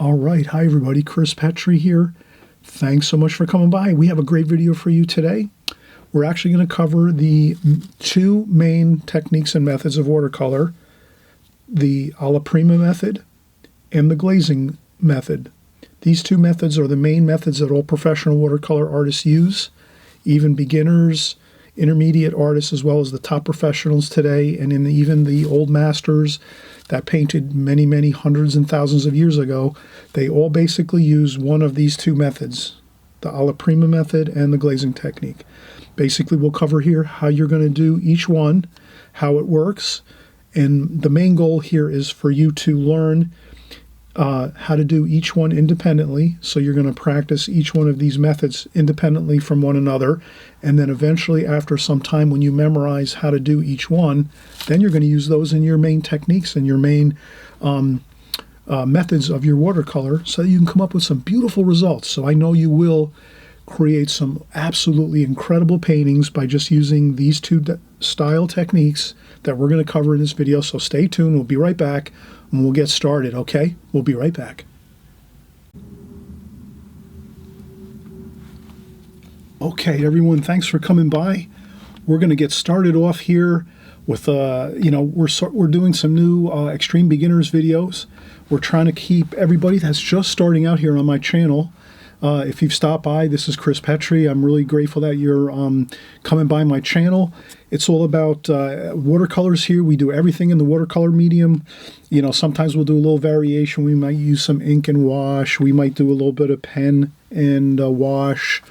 All right, hi everybody, Chris Petri here. Thanks so much for coming by. We have a great video for you today. We're actually going to cover the two main techniques and methods of watercolor, the Alla Prima method and the glazing method. These two methods are the main methods that all professional watercolor artists use, even beginners, intermediate artists, as well as the top professionals today, and even the old masters that painted many hundreds and thousands of years ago. They all basically use one of these two methods, the Alla Prima method and the glazing technique. Basically, we'll cover here how you're going to do each one, how it works, and the main goal here is for you to learn how to do each one independently. So you're going to practice each one of these methods independently from one another, and then eventually after some time when you memorize how to do each one, then you're going to use those in your main techniques and your main methods of your watercolor so that you can come up with some beautiful results. So I know you will create some absolutely incredible paintings by just using these two style techniques that we're going to cover in this video. So stay tuned. We'll be right back and we'll get started, okay? We'll be right back. Okay, everyone, thanks for coming by. We're going to get started off here with, we're doing some new extreme beginners videos. We're trying to keep everybody that's just starting out here on my channel. If you've stopped by, this is Chris Petri. I'm really grateful that you're coming by my channel. It's all about watercolors here. We do everything in the watercolor medium. You know, sometimes we'll do a little variation. We might use some ink and wash. We might do a little bit of pen and wash.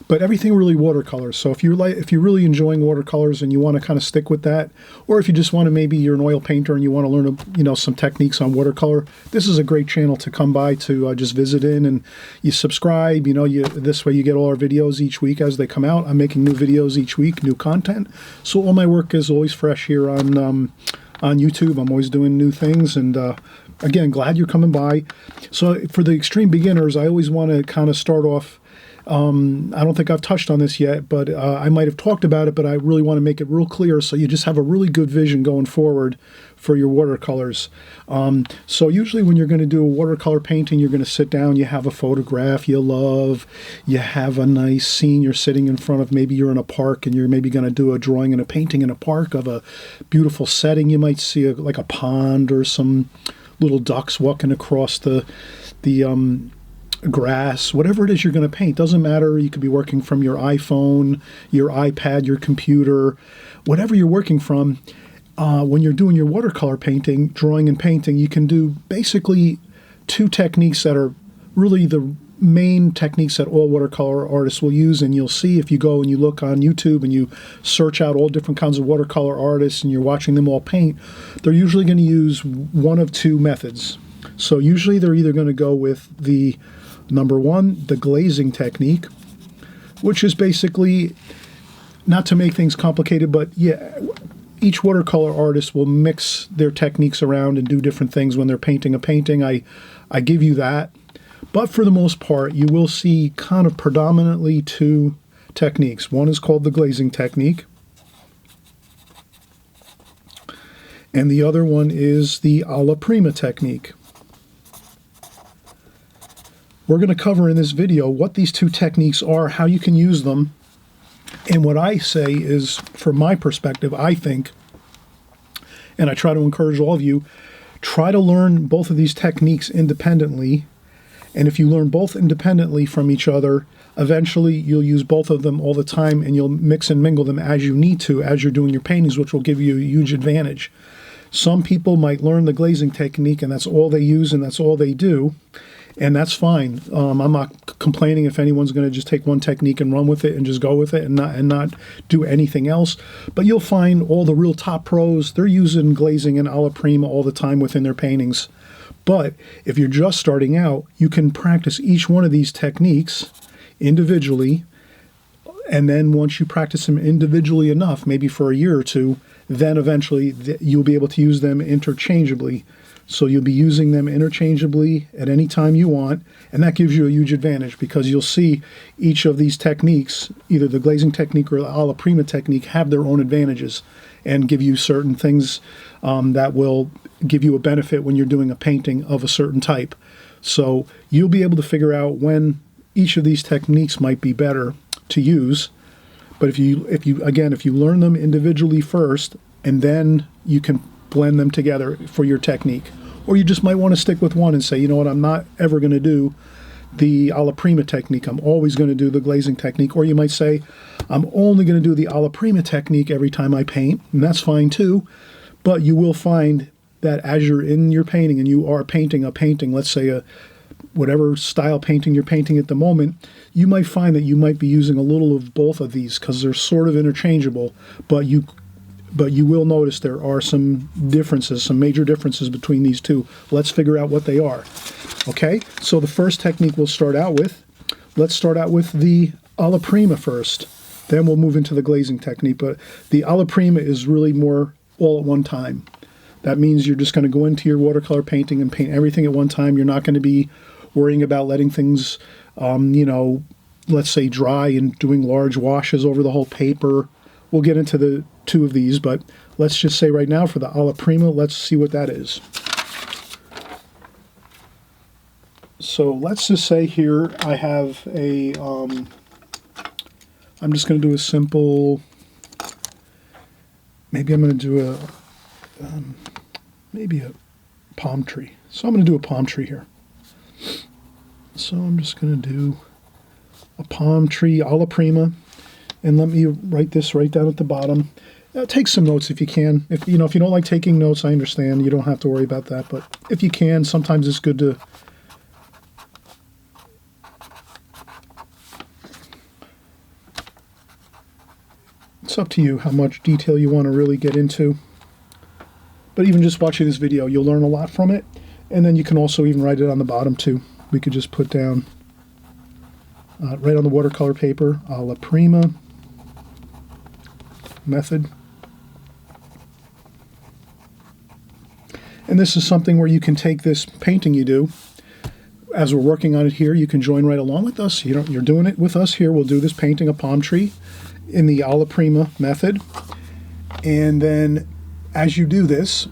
But everything really watercolors. So if you're really enjoying watercolors and you want to kind of stick with that, or if you just want to, maybe you're an oil painter and you want to learn some techniques on watercolor, this is a great channel to come by to just visit in, and you subscribe. This way you get all our videos each week as they come out. I'm making new videos each week, new content. So all my work is always fresh here on YouTube. I'm always doing new things, and again, glad you're coming by. So for the extreme beginners, I always want to kind of start off. I don't think I've touched on this yet, but I might have talked about it, but I really want to make it real clear so you just have a really good vision going forward for your watercolors. So usually when you're going to do a watercolor painting, you're going to sit down, you have a photograph you love, you have a nice scene you're sitting in front of. Maybe you're in a park and you're maybe going to do a drawing and a painting in a park of a beautiful setting. You might see like a pond or some little ducks walking across the grass, whatever it is you're going to paint. Doesn't matter. You could be working from your iPhone, your iPad, your computer, whatever you're working from. When you're doing your watercolor painting, drawing and painting, you can do basically two techniques that are really the main techniques that all watercolor artists will use. And you'll see if you go and you look on YouTube and you search out all different kinds of watercolor artists and you're watching them all paint, they're usually going to use one of two methods. So usually they're either going to go with the number one, the glazing technique, which is basically, not to make things complicated, but yeah, each watercolor artist will mix their techniques around and do different things when they're painting a painting. I give you that. But for the most part, you will see kind of predominantly two techniques. One is called the glazing technique, and the other one is the Alla Prima technique. We're going to cover in this video what these two techniques are, how you can use them, and what I say is, from my perspective, I think, and I try to encourage all of you, try to learn both of these techniques independently, and if you learn both independently from each other, eventually you'll use both of them all the time, and you'll mix and mingle them as you need to, as you're doing your paintings, which will give you a huge advantage. Some people might learn the glazing technique, and that's all they use, and that's all they do. And that's fine. I'm not complaining if anyone's going to just take one technique and run with it and just go with it and not do anything else. But you'll find all the real top pros, they're using glazing and Alla Prima all the time within their paintings. But if you're just starting out, you can practice each one of these techniques individually. And then once you practice them individually enough, maybe for a year or two, then eventually you'll be able to use them interchangeably. So you'll be using them interchangeably at any time you want, and that gives you a huge advantage because you'll see each of these techniques, either the glazing technique or the Alla Prima technique, have their own advantages and give you certain things that will give you a benefit when you're doing a painting of a certain type. So you'll be able to figure out when each of these techniques might be better to use. But if you learn them individually first, and then you can blend them together for your technique. Or you just might want to stick with one and say, you know what, I'm not ever going to do the Alla Prima technique. I'm always going to do the glazing technique. Or you might say, I'm only going to do the Alla Prima technique every time I paint, and that's fine too. But you will find that as you're in your painting and you are painting a painting, let's say whatever style painting you're painting at the moment, you might find that you might be using a little of both of these because they're sort of interchangeable, but you will notice there are some differences, some major differences between these two. Let's figure out what they are. Okay, so the first technique we'll start out with, let's start out with the Alla Prima first. Then we'll move into the glazing technique, but the Alla Prima is really more all at one time. That means you're just going to go into your watercolor painting and paint everything at one time. You're not going to be worrying about letting things, let's say dry and doing large washes over the whole paper. We'll get into the two of these, but let's just say right now for the Alla Prima, let's see what that is. So let's just say here I have a, I'm just going to do a simple, maybe I'm going to do maybe a palm tree. So I'm going to do a palm tree here. So I'm just going to do a palm tree Alla Prima, and let me write this right down at the bottom. Take some notes if you can. If you don't like taking notes, I understand. You don't have to worry about that. But if you can, sometimes it's good to. It's up to you how much detail you want to really get into. But even just watching this video, you'll learn a lot from it. And then you can also even write it on the bottom too. We could just put down, right on the watercolor paper, Alla Prima method. And this is something where you can take this painting you do, as we're working on it here, you can join right along with us. You're doing it with us here. We'll do this painting, a palm tree, in the Alla Prima method. And then as you do this,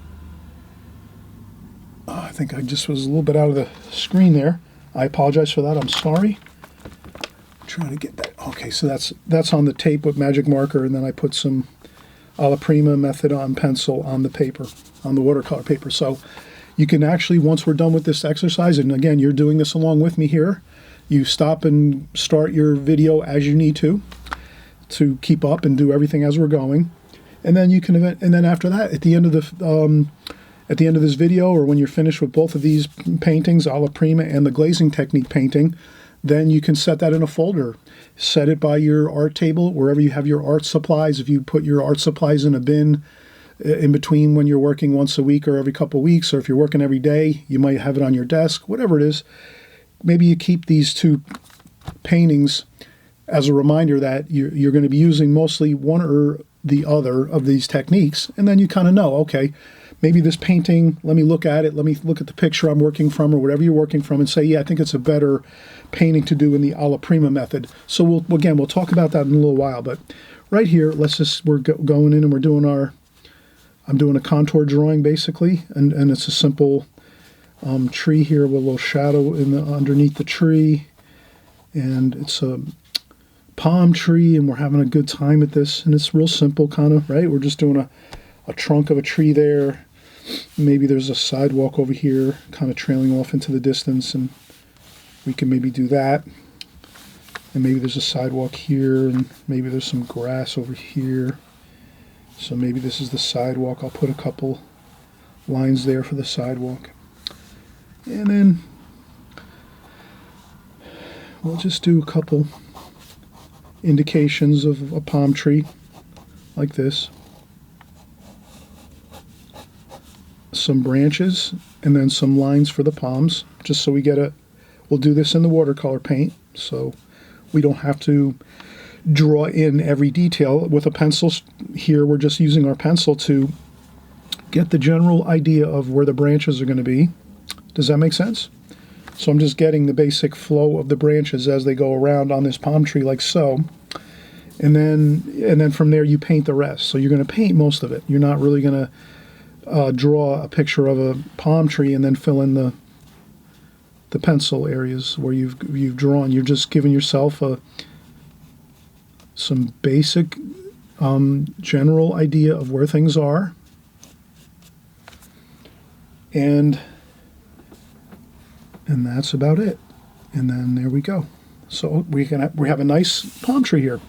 I think I just was a little bit out of the screen there. I apologize for that. I'm sorry. I'm trying to get that. Okay, so that's on the tape with magic marker, and then I put some Alla Prima method on pencil on the paper, on the watercolor paper. So you can actually, once we're done with this exercise, and again, you're doing this along with me here, you stop and start your video as you need to keep up and do everything as we're going. And then you can, and then after that, at the end of this video, or when you're finished with both of these paintings, Alla Prima and the glazing technique painting, then you can set that in a folder. Set it by your art table, wherever you have your art supplies. If you put your art supplies in a bin in between when you're working once a week or every couple of weeks, or if you're working every day, you might have it on your desk, whatever it is. Maybe you keep these two paintings as a reminder that you're going to be using mostly one or the other of these techniques, and then you kind of know, okay, maybe this painting, let me look at it, let me look at the picture I'm working from or whatever you're working from and say, yeah, I think it's a better painting to do in the Alla Prima method. So we'll talk about that in a little while, but right here, we're going in and we're doing I'm doing a contour drawing basically, and it's a simple tree here with a little shadow underneath the tree, and it's a palm tree, and we're having a good time at this, and it's real simple kind of, right? We're just doing a trunk of a tree there. Maybe there's a sidewalk over here kind of trailing off into the distance, and we can maybe do that. And maybe there's a sidewalk here, and maybe there's some grass over here. So maybe this is the sidewalk. I'll put a couple lines there for the sidewalk. And then we'll just do a couple indications of a palm tree like this. Some branches and then some lines for the palms, just so we get we'll do this in the watercolor paint, so we don't have to draw in every detail with a pencil. Here we're just using our pencil to get the general idea of where the branches are going to be. Does that make sense? So I'm just getting the basic flow of the branches as they go around on this palm tree like so. And then from there you paint the rest. So you're going to paint most of it. You're not really going to draw a picture of a palm tree and then fill in the pencil areas where you've drawn. You're just giving yourself some basic general idea of where things are, and that's about it. And then there we go. So we have a nice palm tree here.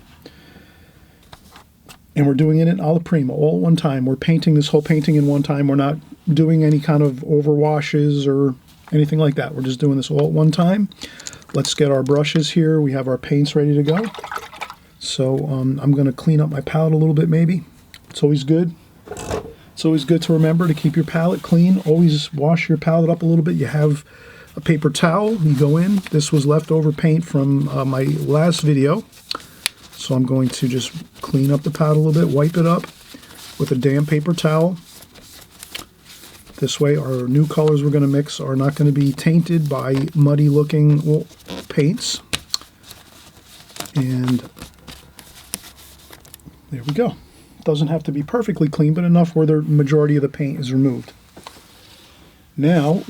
And we're doing it in Alla Prima all at one time. We're painting this whole painting in one time. We're not doing any kind of overwashes or anything like that. We're just doing this all at one time. Let's get our brushes here. We have our paints ready to go. So I'm going to clean up my palette a little bit maybe. It's always good. It's always good to remember to keep your palette clean. Always wash your palette up a little bit. You have a paper towel. You go in. This was leftover paint from my last video. So I'm going to just clean up the palette a little bit, wipe it up with a damp paper towel. This way our new colors we're going to mix are not going to be tainted by muddy looking paints. And there we go. It doesn't have to be perfectly clean, but enough where the majority of the paint is removed. Now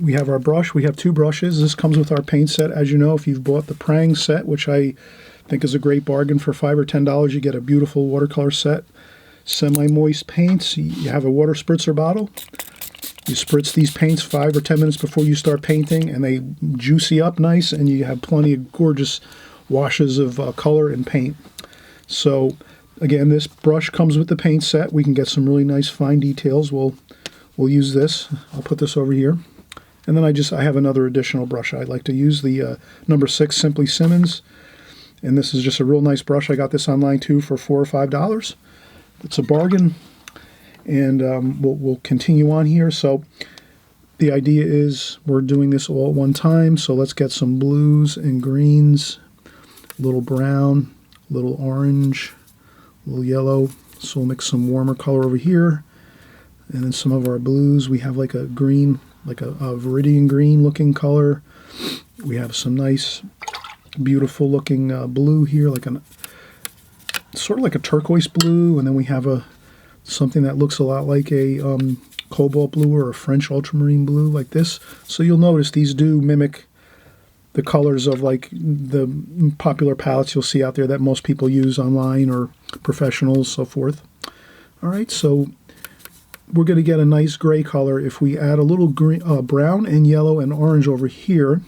we have our brush. We have two brushes. This comes with our paint set. As you know, if you've bought the Prang set, which I think is a great bargain for $5 or $10, you get a beautiful watercolor set. Semi-moist paints. You have a water spritzer bottle. You spritz these paints 5 or 10 minutes before you start painting, and they juicy up nice, and you have plenty of gorgeous washes of color and paint. So again, this brush comes with the paint set. We can get some really nice fine details. We'll use this. I'll put this over here. And then I have another additional brush. I like to use the number 6 Simply Simmons. And this is just a real nice brush. I got this online too for $4 or $5. It's a bargain. And we'll continue on here. So the idea is we're doing this all at one time. So let's get some blues and greens, a little brown, a little orange, a little yellow. So we'll mix some warmer color over here. And then some of our blues. We have like a green, like a viridian green looking color. We have some nice beautiful looking blue here, like sort of like a turquoise blue, and then we have something that looks a lot like a cobalt blue or a French ultramarine blue, like this. So you'll notice these do mimic the colors of like the popular palettes you'll see out there that most people use online or professionals, so forth. All right, so we're going to get a nice gray color if we add a little green, brown and yellow and orange over here.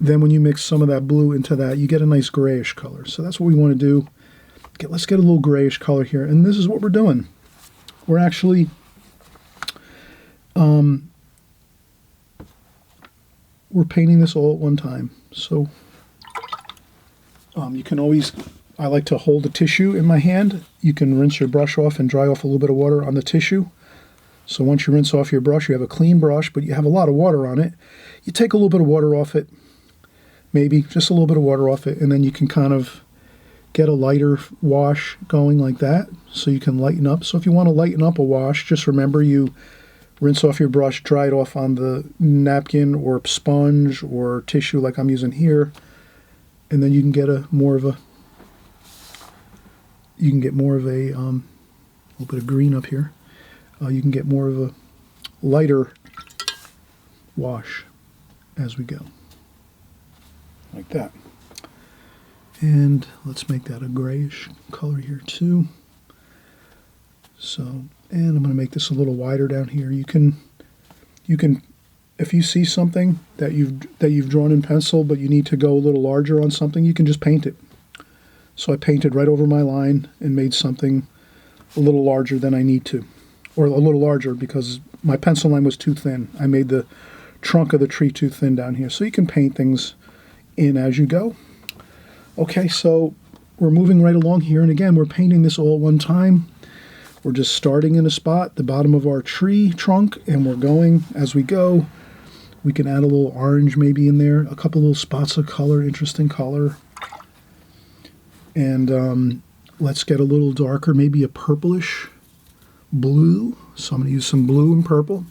Then when you mix some of that blue into that, you get a nice grayish color. So that's what we want to do. Let's get a little grayish color here. And this is what we're doing. We're actually we're painting this all at one time. So you can always, I like to hold a tissue in my hand. You can rinse your brush off and dry off a little bit of water on the tissue. So once you rinse off your brush, you have a clean brush, but you have a lot of water on it. You take a little bit of water off it, maybe just a little bit of water off it, and then you can kind of get a lighter wash going like that, so you can lighten up. So if you want to lighten up a wash, just remember you rinse off your brush, dry it off on the napkin or sponge or tissue like I'm using here, and then you can get more of a little bit of green up here. You can get more of a lighter wash as we go. Like that. And let's make that a grayish color here too. So, and I'm going to make this a little wider down here. You can, if you see something that you've drawn in pencil, but you need to go a little larger on something, you can just paint it. So I painted right over my line and made something a little larger than I need to, or a little larger because my pencil line was too thin. I made the trunk of the tree too thin down here. So you can paint things in as you go. Okay, so we're moving right along here, and again, we're painting this all at one time. We're just starting in a spot, the bottom of our tree trunk, and we're going as we go. We can add a little orange maybe in there, a couple little spots of color, interesting color. And let's get a little darker, maybe a purplish blue. So I'm going to use some blue and purple.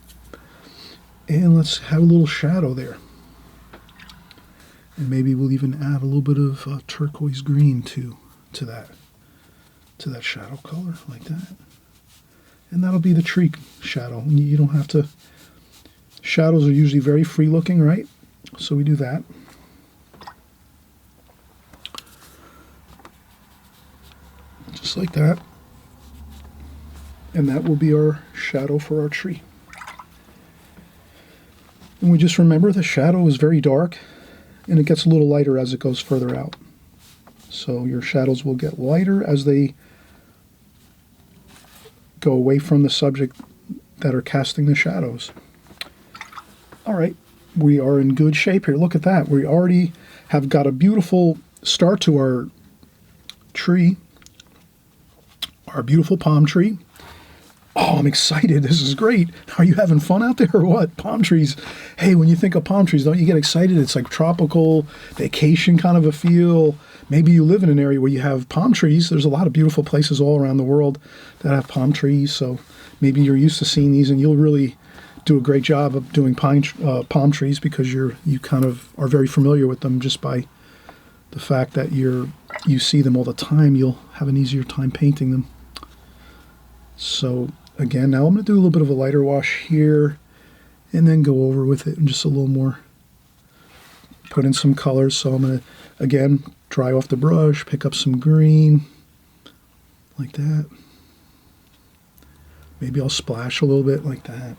And let's have a little shadow there. And maybe we'll even add a little bit of turquoise green to that shadow color, like that. And that'll be the tree shadow. You don't have to, shadows are usually very free looking, right? So we do that. Just like that. And that will be our shadow for our tree. And we just remember the shadow is very dark and it gets a little lighter as it goes further out. So your shadows will get lighter as they go away from the subject that are casting the shadows. All right, we are in good shape here. Look at that. We already have got a beautiful start to our tree, our beautiful palm tree. Oh, I'm excited. This is great. Are you having fun out there or what? Palm trees. Hey, when you think of palm trees, don't you get excited? It's like tropical vacation kind of a feel. Maybe you live in an area where you have palm trees. There's a lot of beautiful places all around the world that have palm trees. So maybe you're used to seeing these and you'll really do a great job of doing palm trees because you kind of are very familiar with them just by the fact that you see them all the time. You'll have an easier time painting them. So again, now I'm going to do a little bit of a lighter wash here and then go over with it and just a little more, put in some colors. So I'm going to, again, dry off the brush, pick up some green, like that. Maybe I'll splash a little bit like that.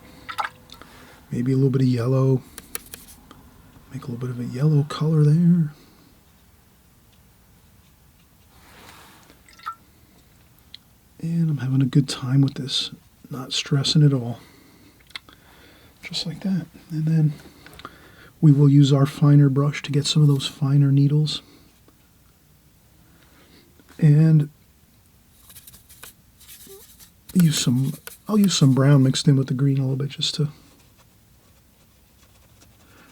Maybe a little bit of yellow. Make a little bit of a yellow color there. And I'm having a good time with this, not stressing at all. Just like that. And then we will use our finer brush to get some of those finer needles. And I'll use some brown mixed in with the green a little bit just to,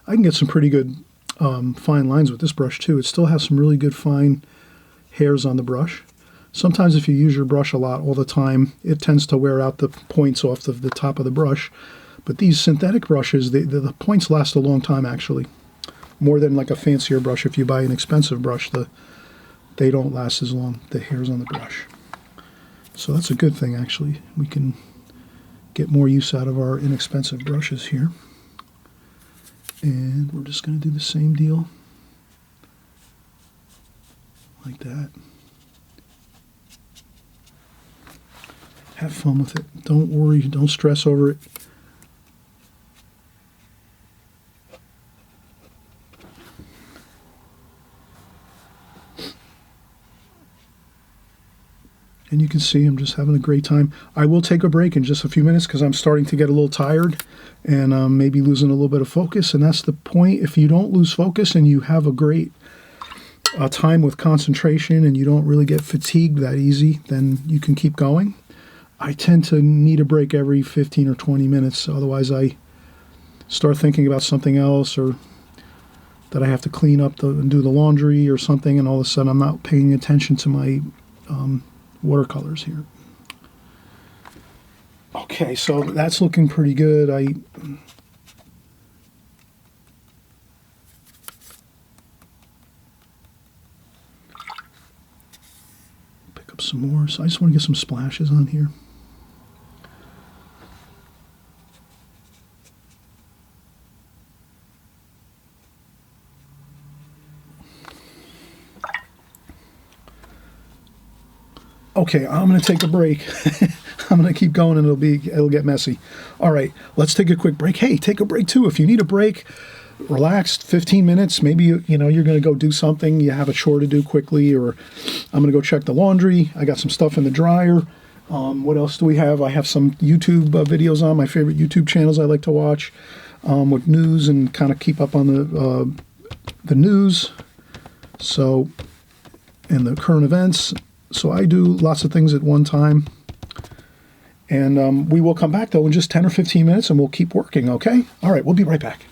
I can get some pretty good fine lines with this brush too. It still has some really good fine hairs on the brush. Sometimes if you use your brush a lot all the time, it tends to wear out the points off the top of the brush. But these synthetic brushes, the points last a long time actually. More than like a fancier brush. If you buy an expensive brush, they don't last as long, the hairs on the brush. So that's a good thing actually. We can get more use out of our inexpensive brushes here. And we're just going to do the same deal. Like that. Have fun with it. Don't worry. Don't stress over it. And you can see I'm just having a great time. I will take a break in just a few minutes because I'm starting to get a little tired and maybe losing a little bit of focus. And that's the point. If you don't lose focus and you have a great time with concentration and you don't really get fatigued that easy, then you can keep going. I tend to need a break every 15 or 20 minutes. Otherwise, I start thinking about something else or that I have to clean up and do the laundry or something, and all of a sudden I'm not paying attention to my watercolors here. Okay, so that's looking pretty good. Pick up some more. So I just want to get some splashes on here. Okay, I'm going to take a break. I'm going to keep going and it'll get messy. All right, let's take a quick break. Hey, take a break too. If you need a break, relax 15 minutes. Maybe you're going to go do something. You have a chore to do quickly, or I'm going to go check the laundry. I got some stuff in the dryer. What else do we have? I have some YouTube videos on my favorite YouTube channels I like to watch with news and kind of keep up on the news. So, and the current events. So I do lots of things at one time. And we will come back, though, in just 10 or 15 minutes, and we'll keep working, okay? All right, we'll be right back.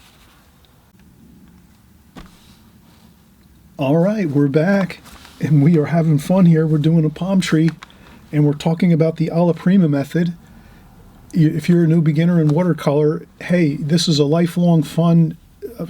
All right, we're back, and we are having fun here. We're doing a palm tree, and we're talking about the Alla Prima method. If you're a new beginner in watercolor, hey, this is a lifelong fun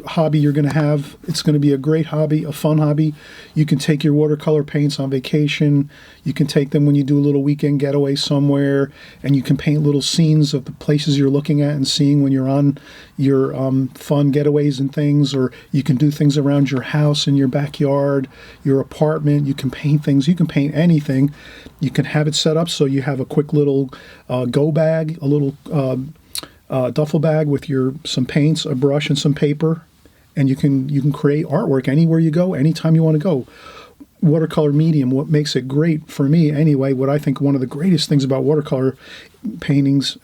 hobby you're going to have. It's going to be a great hobby, a fun hobby. You can take your watercolor paints on vacation. You can take them when you do a little weekend getaway somewhere, and you can paint little scenes of the places you're looking at and seeing when you're on your fun getaways and things. Or you can do things around your house, in your backyard, your apartment. You can paint things. You can paint anything. You can have it set up so you have a quick little go bag, a little duffel bag with some paints, a brush, and some paper, and you can create artwork anywhere you go, anytime you want to go. Watercolor medium, what makes it great for me anyway, what I think one of the greatest things about watercolor paint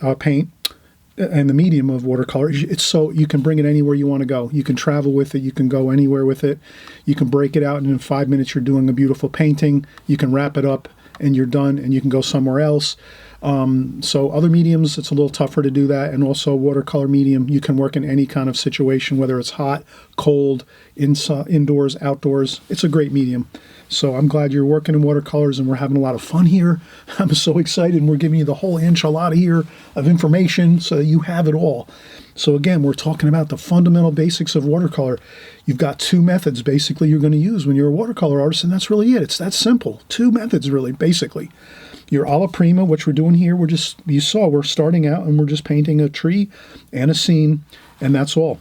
and the medium of watercolor, it's so you can bring it anywhere you want to go. You can travel with it, you can go anywhere with it, you can break it out, and in 5 minutes you're doing a beautiful painting. You can wrap it up and you're done, and you can go somewhere else. So other mediums, it's a little tougher to do that. And also watercolor medium, you can work in any kind of situation, whether it's hot, cold, indoors, outdoors. It's a great medium. So I'm glad you're working in watercolors, and we're having a lot of fun here. I'm so excited, and we're giving you the whole enchilada here of information so that you have it all. So again, we're talking about the fundamental basics of watercolor. You've got two methods basically you're going to use when you're a watercolor artist, and that's really it. It's that simple. Two methods really, basically. Your Alla Prima, which we're doing here, you saw we're starting out and we're just painting a tree and a scene, and that's all.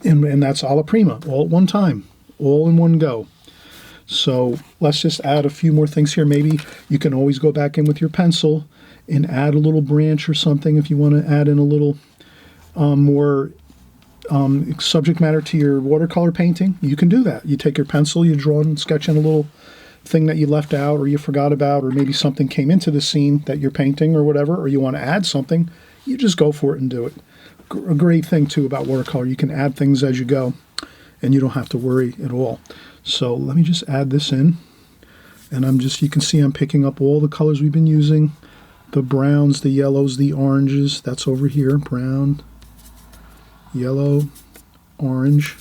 And that's Alla Prima, all at one time, all in one go. So let's just add a few more things here. Maybe you can always go back in with your pencil and add a little branch or something if you want to add in a little more subject matter to your watercolor painting. You can do that. You take your pencil, you draw and sketch in a little thing that you left out or you forgot about, or maybe something came into the scene that you're painting or whatever, or you want to add something, you just go for it and do it. A great thing too about watercolor, you can add things as you go and you don't have to worry at all. So let me just add this in, and you can see I'm picking up all the colors we've been using, the browns, the yellows, the oranges. That's over here, brown, yellow, orange,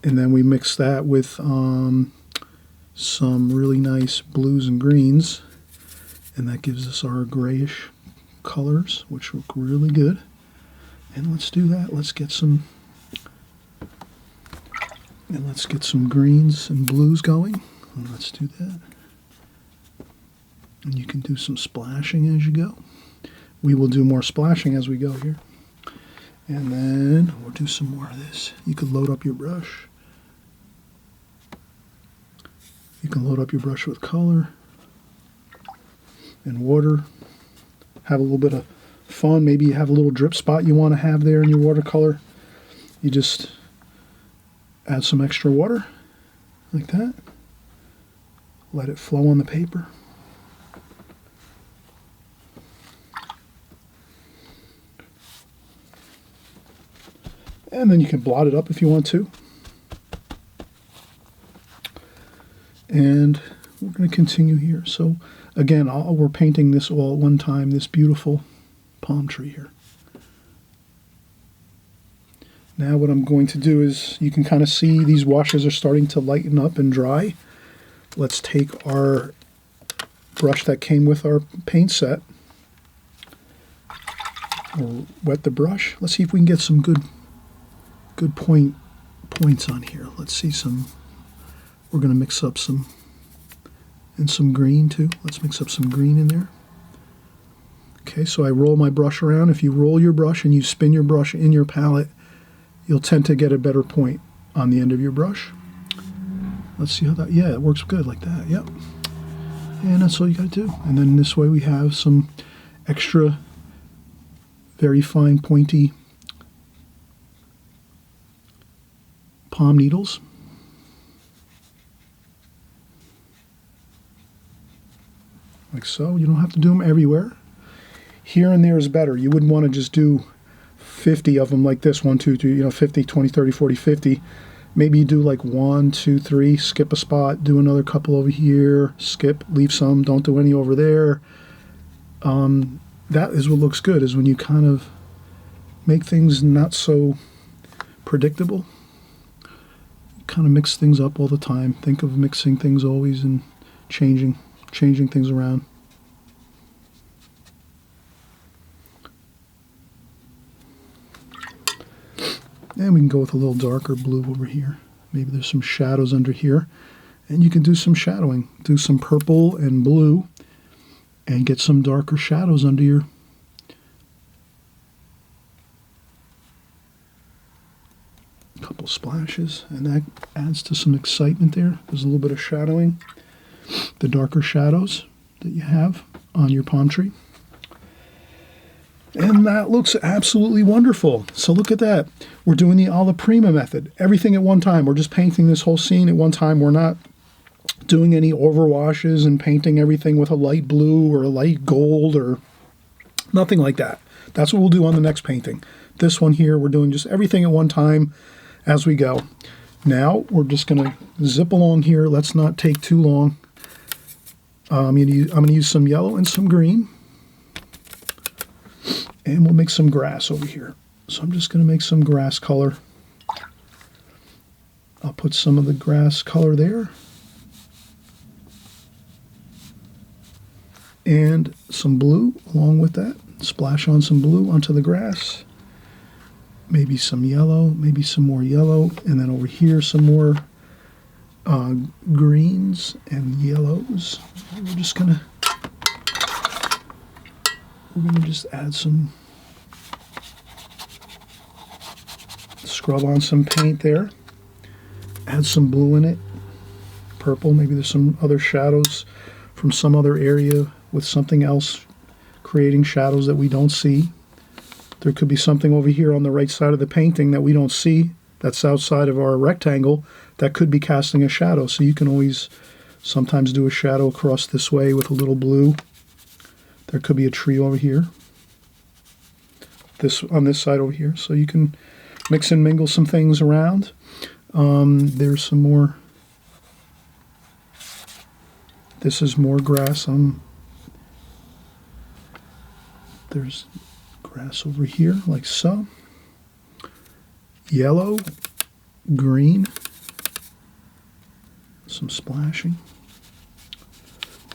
and then we mix that with some really nice blues and greens, and that gives us our grayish colors, which look really good. And let's do that. Let's get some greens and blues going. And let's do that. And you can do some splashing as you go. We will do more splashing as we go here. And then we'll do some more of this. You can load up your brush. You can load up your brush with color and water. Have a little bit of fun. Maybe you have a little drip spot you want to have there in your watercolor. You just add some extra water like that. Let it flow on the paper. And then you can blot it up if you want to. And we're going to continue here. So again, we're painting this all at one time, this beautiful palm tree here. Now what I'm going to do is, you can kind of see these washes are starting to lighten up and dry. Let's take our brush that came with our paint set. We'll wet the brush. Let's see if we can get some good points on here. Let's see some. We're going to mix up some green too. Let's mix up some green in there. Okay, so I roll my brush around. If you roll your brush and you spin your brush in your palette, you'll tend to get a better point on the end of your brush. Let's see how that, yeah, it works good like that, yep. And that's all you got to do. And then this way we have some extra very fine pointy palm needles. Like so. You don't have to do them everywhere. Here and there is better. You wouldn't want to just do 50 of them like this, 1, 2, 3, 50, 20, 30, 40, 50. Maybe you do like 1, 2, 3, skip a spot, do another couple over here, skip, leave some, don't do any over there. That is what looks good, is when you kind of make things not so predictable. Kind of mix things up all the time. Think of mixing things always and changing things around. And we can go with a little darker blue over here. Maybe there's some shadows under here. And you can do some shadowing. Do some purple and blue and get some darker shadows under your couple splashes. And that adds to some excitement there. There's a little bit of shadowing. The darker shadows that you have on your palm tree. And that looks absolutely wonderful. So look at that. We're doing the Alla Prima method. Everything at one time. We're just painting this whole scene at one time. We're not doing any overwashes and painting everything with a light blue or a light gold or nothing like that. That's what we'll do on the next painting. This one here, we're doing just everything at one time as we go. Now, we're just going to zip along here. Let's not take too long. I'm going to use some yellow and some green. And we'll make some grass over here. So I'm just going to make some grass color. I'll put some of the grass color there. And some blue along with that. Splash on some blue onto the grass. Maybe some yellow, maybe some more yellow. And then over here some more greens and yellows. We're going to just add some, scrub on some paint there, add some blue in it, purple, maybe there's some other shadows from some other area with something else creating shadows that we don't see. There could be something over here on the right side of the painting that we don't see, that's outside of our rectangle, that could be casting a shadow. So you can always sometimes do a shadow across this way with a little blue. There could be a tree over here, on this side over here. So you can mix and mingle some things around. There's some more. This is more grass. There's grass over here, like so. Yellow, green, some splashing.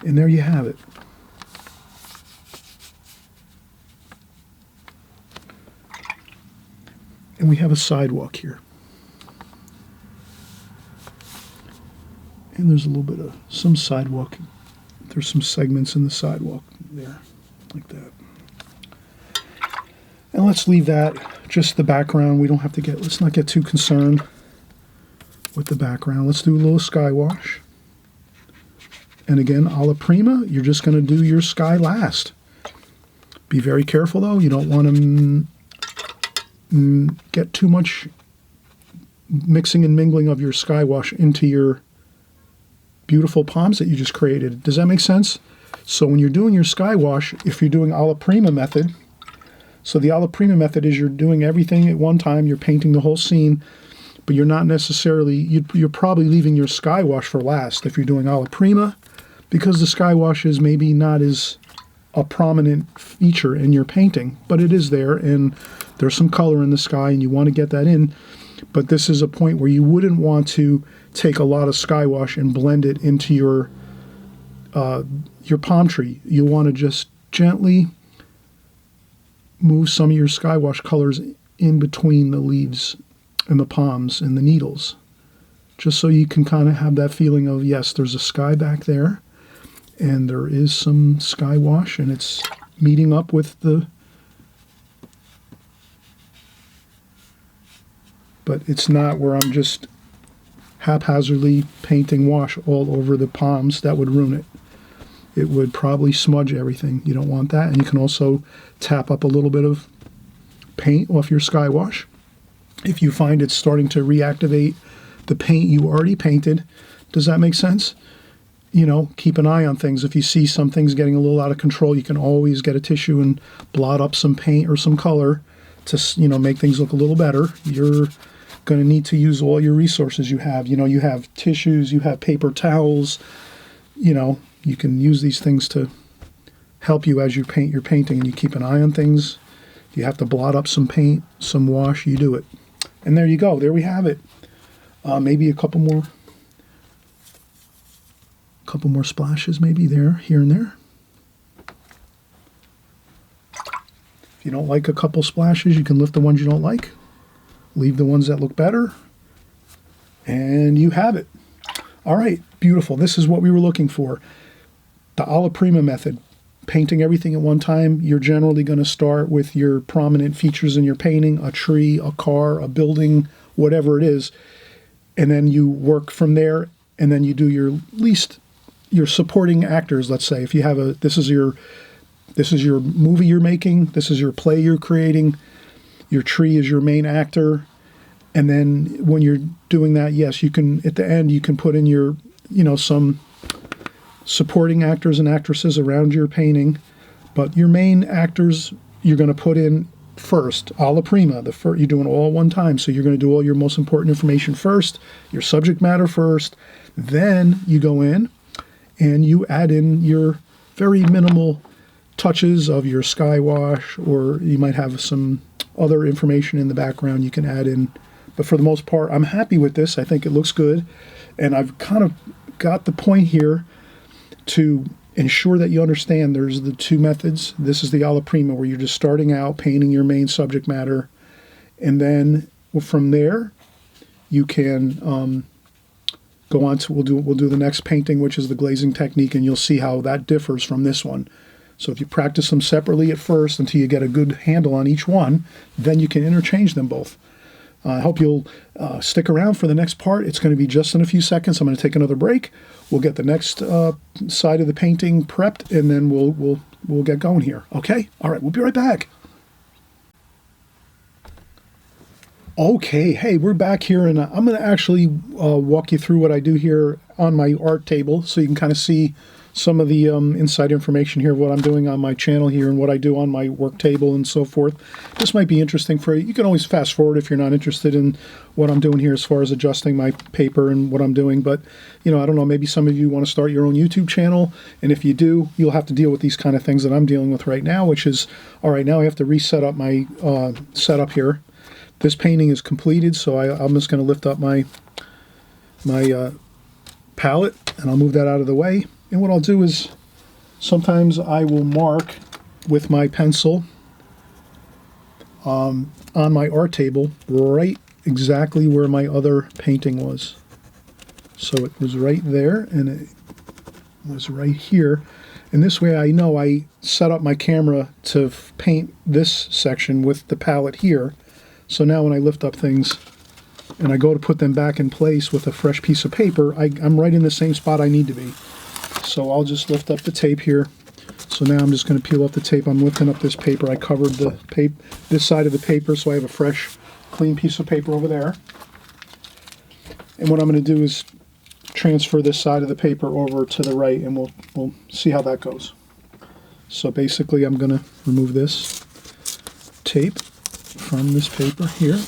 And there you have it. And we have a sidewalk here. And there's a little bit of some sidewalk. There's some segments in the sidewalk there, like that. And let's leave that just the background. We don't have to let's not get too concerned with the background. Let's do a little sky wash. And again, alla prima, you're just going to do your sky last. Be very careful though. You don't want to get too much mixing and mingling of your sky wash into your beautiful palms that you just created. Does that make sense? So when you're doing your sky wash, if you're doing alla prima method, so the alla prima method is you're doing everything at one time, you're painting the whole scene, but you're not necessarily, you're probably leaving your sky wash for last if you're doing alla prima, because the sky wash is maybe not as a prominent feature in your painting, but it is there, and there's some color in the sky, and you want to get that in. But this is a point where you wouldn't want to take a lot of sky wash and blend it into your palm tree. You want to just gently move some of your sky wash colors in between the leaves and the palms and the needles, just so you can kind of have that feeling of, yes, there's a sky back there, and there is some sky wash, and it's meeting up with the, but it's not where I'm just haphazardly painting wash all over the palms. That would ruin it. It would probably smudge everything. You don't want that. And you can also tap up a little bit of paint off your sky wash. If you find it's starting to reactivate the paint you already painted, does that make sense? You know, keep an eye on things. If you see some things getting a little out of control, you can always get a tissue and blot up some paint or some color to, you know, make things look a little better. You're going to need to use all your resources you have. You know, you have tissues, you have paper towels, you know, you can use these things to help you as you paint your painting, and you keep an eye on things. If you have to blot up some paint, some wash, you do it. And there you go. There we have it. Maybe a couple more splashes maybe there, here and there. If you don't like a couple splashes, you can lift the ones you don't like. leave the ones that look better, and you have it. All right, beautiful. This is what we were looking for. The Alla Prima method, painting everything at one time. You're generally going to start with your prominent features in your painting, a tree, a car, a building, whatever it is, and then you work from there, and then you do your supporting actors. Let's say if you have this is your movie you're making, this is your play you're creating, your tree is your main actor, and then when you're doing that, yes, you can, at the end, you can put in your, some supporting actors and actresses around your painting, but your main actors you're going to put in first, alla prima. You're doing it all at one time, so you're going to do all your most important information first, your subject matter first, then you go in and you add in your very minimal touches of your sky wash, or you might have some other information in the background you can add in. But for the most part, I'm happy with this. I think it looks good, and I've kind of got the point here to ensure that you understand there's the two methods. This is the alla prima, where you're just starting out painting your main subject matter, and then from there you can go on to, we'll do the next painting, which is the glazing technique, and you'll see how that differs from this one. So if you practice them separately at first until you get a good handle on each one, then you can interchange them both. I hope you'll stick around for the next part. It's going to be just in a few seconds. I'm going to take another break. We'll get the next side of the painting prepped, and then we'll get going here. Okay? All right, we'll be right back. Okay, hey, we're back here, and I'm going to actually walk you through what I do here on my art table, so you can kind of see some of the inside information here of what I'm doing on my channel here and what I do on my work table and so forth. This might be interesting for you. You can always fast forward if you're not interested in what I'm doing here as far as adjusting my paper and what I'm doing. But, I don't know, maybe some of you want to start your own YouTube channel. And if you do, you'll have to deal with these kind of things that I'm dealing with right now, which is, all right, now I have to reset up my setup here. This painting is completed, so I'm just going to lift up my palette, and I'll move that out of the way. And what I'll do is sometimes I will mark with my pencil on my art table right exactly where my other painting was. So it was right there, and it was right here. And this way I know I set up my camera to paint this section with the palette here. So now when I lift up things and I go to put them back in place with a fresh piece of paper, I'm right in the same spot I need to be. So I'll just lift up the tape here. So now I'm just going to peel off the tape. I'm lifting up this paper. I covered this side of the paper, so I have a fresh, clean piece of paper over there. And what I'm going to do is transfer this side of the paper over to the right, and we'll see how that goes. So basically I'm going to remove this tape from this paper here.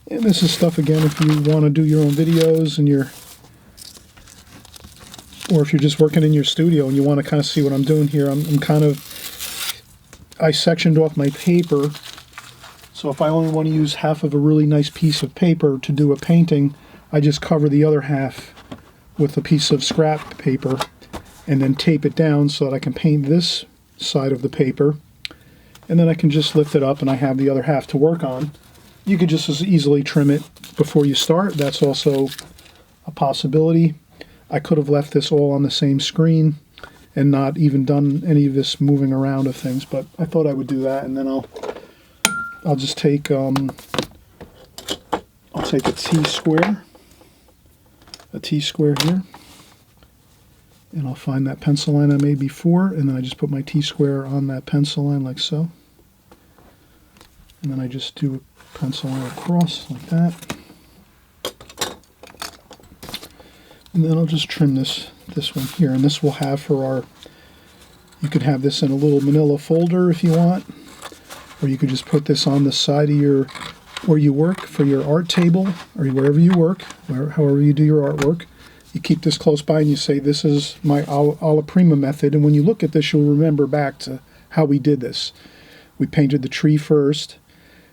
And this is stuff, again, if you want to do your own videos and or if you're just working in your studio and you want to kind of see what I'm doing here, I sectioned off my paper. So if I only want to use half of a really nice piece of paper to do a painting, I just cover the other half with a piece of scrap paper and then tape it down so that I can paint this side of the paper. And then I can just lift it up and I have the other half to work on. You could just as easily trim it before you start. That's also a possibility. I could have left this all on the same screen and not even done any of this moving around of things, but I thought I would do that. And then I'll just take I'll take a T-square here, and I'll find that pencil line I made before, and then I just put my T-square on that pencil line like so, and then I just do a pencil line across like that, and then I'll just trim this one here, and this will have for our, you could have this in a little manila folder if you want, or you could just put this on the side of where you work for your art table, or wherever you work, however you do your artwork. You keep this close by and you say, this is my alla prima method, and when you look at this you'll remember back to how we did this. We painted the tree first,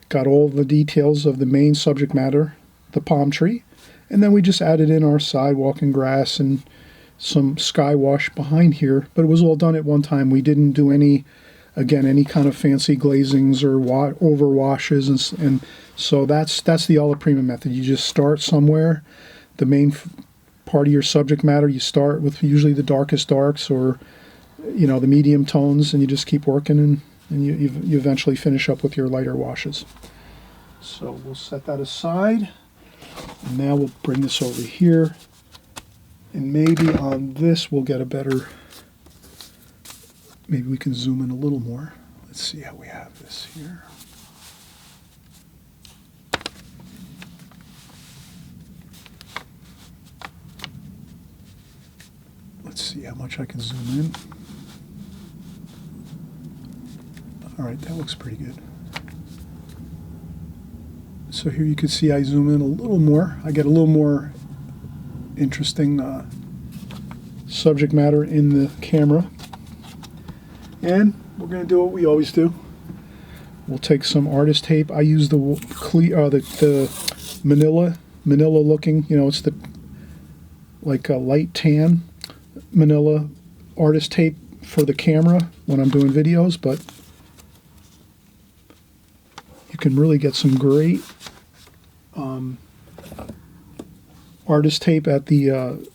got all the details of the main subject matter, the palm tree, and then we just added in our sidewalk and grass and some sky wash behind here, but it was all done at one time. We didn't do any kind of fancy glazings or over washes, and so that's the Alla Prima method. You just start somewhere, the main part of your subject matter. You start with usually the darkest darks, or the medium tones, and you just keep working, and you eventually finish up with your lighter washes. So we'll set that aside, and now we'll bring this over here. And maybe on this we'll get a better, maybe we can zoom in a little more. Let's see how we have this here. Let's see how much I can zoom in. All right, that looks pretty good. So here you can see I zoom in a little more. I get a little more interesting subject matter in the camera. And we're going to do what we always do. We'll take some artist tape. I use the manila looking, it's the like a light tan manila artist tape for the camera when I'm doing videos, but you can really get some great artist tape at the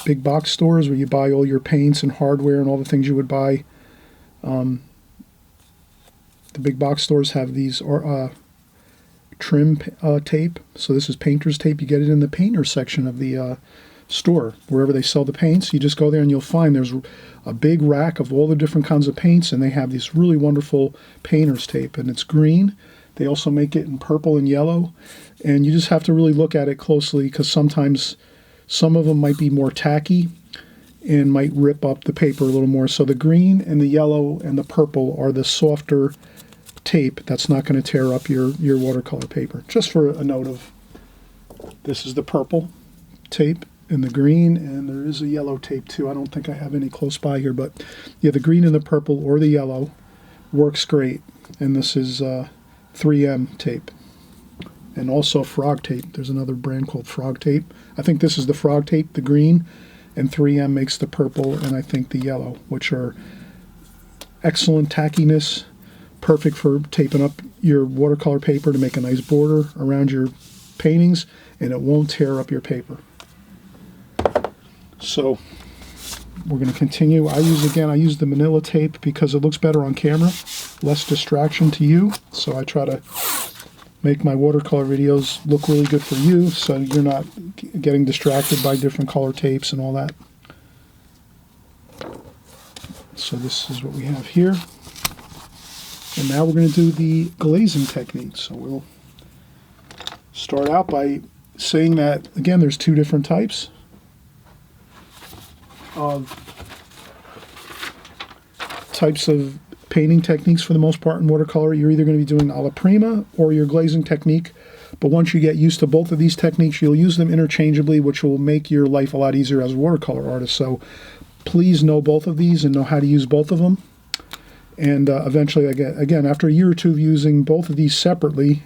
big box stores where you buy all your paints and hardware and all the things you would buy. The big box stores have these trim tape. So this is painter's tape. You get it in the painter section of the store, wherever they sell the paints. You just go there and you'll find there's a big rack of all the different kinds of paints, and they have this really wonderful painter's tape, and it's green. They also make it in purple and yellow, and you just have to really look at it closely, because sometimes some of them might be more tacky and might rip up the paper a little more. So the green and the yellow and the purple are the softer tape that's not going to tear up your watercolor paper. Just for a note of, this is the purple tape and the green, and there is a yellow tape too. I don't think I have any close by here, but yeah, the green and the purple or the yellow works great. And this is 3M tape, and also frog tape. There's another brand called frog tape. I think this is the frog tape, the green, and 3M makes the purple, and I think the yellow, which are excellent tackiness, perfect for taping up your watercolor paper to make a nice border around your paintings, and it won't tear up your paper. So we're going to continue. I use the manila tape because it looks better on camera, less distraction to you. So I try to make my watercolor videos look really good for you, so you're not getting distracted by different color tapes and all that. So this is what we have here. And now we're going to do the glazing technique. So we'll start out by saying that, again, there's two different types of painting techniques for the most part in watercolor. You're either going to be doing Alla Prima or your glazing technique, but once you get used to both of these techniques, you'll use them interchangeably, which will make your life a lot easier as a watercolor artist. So please know both of these and know how to use both of them. And eventually, again, after a year or two of using both of these separately,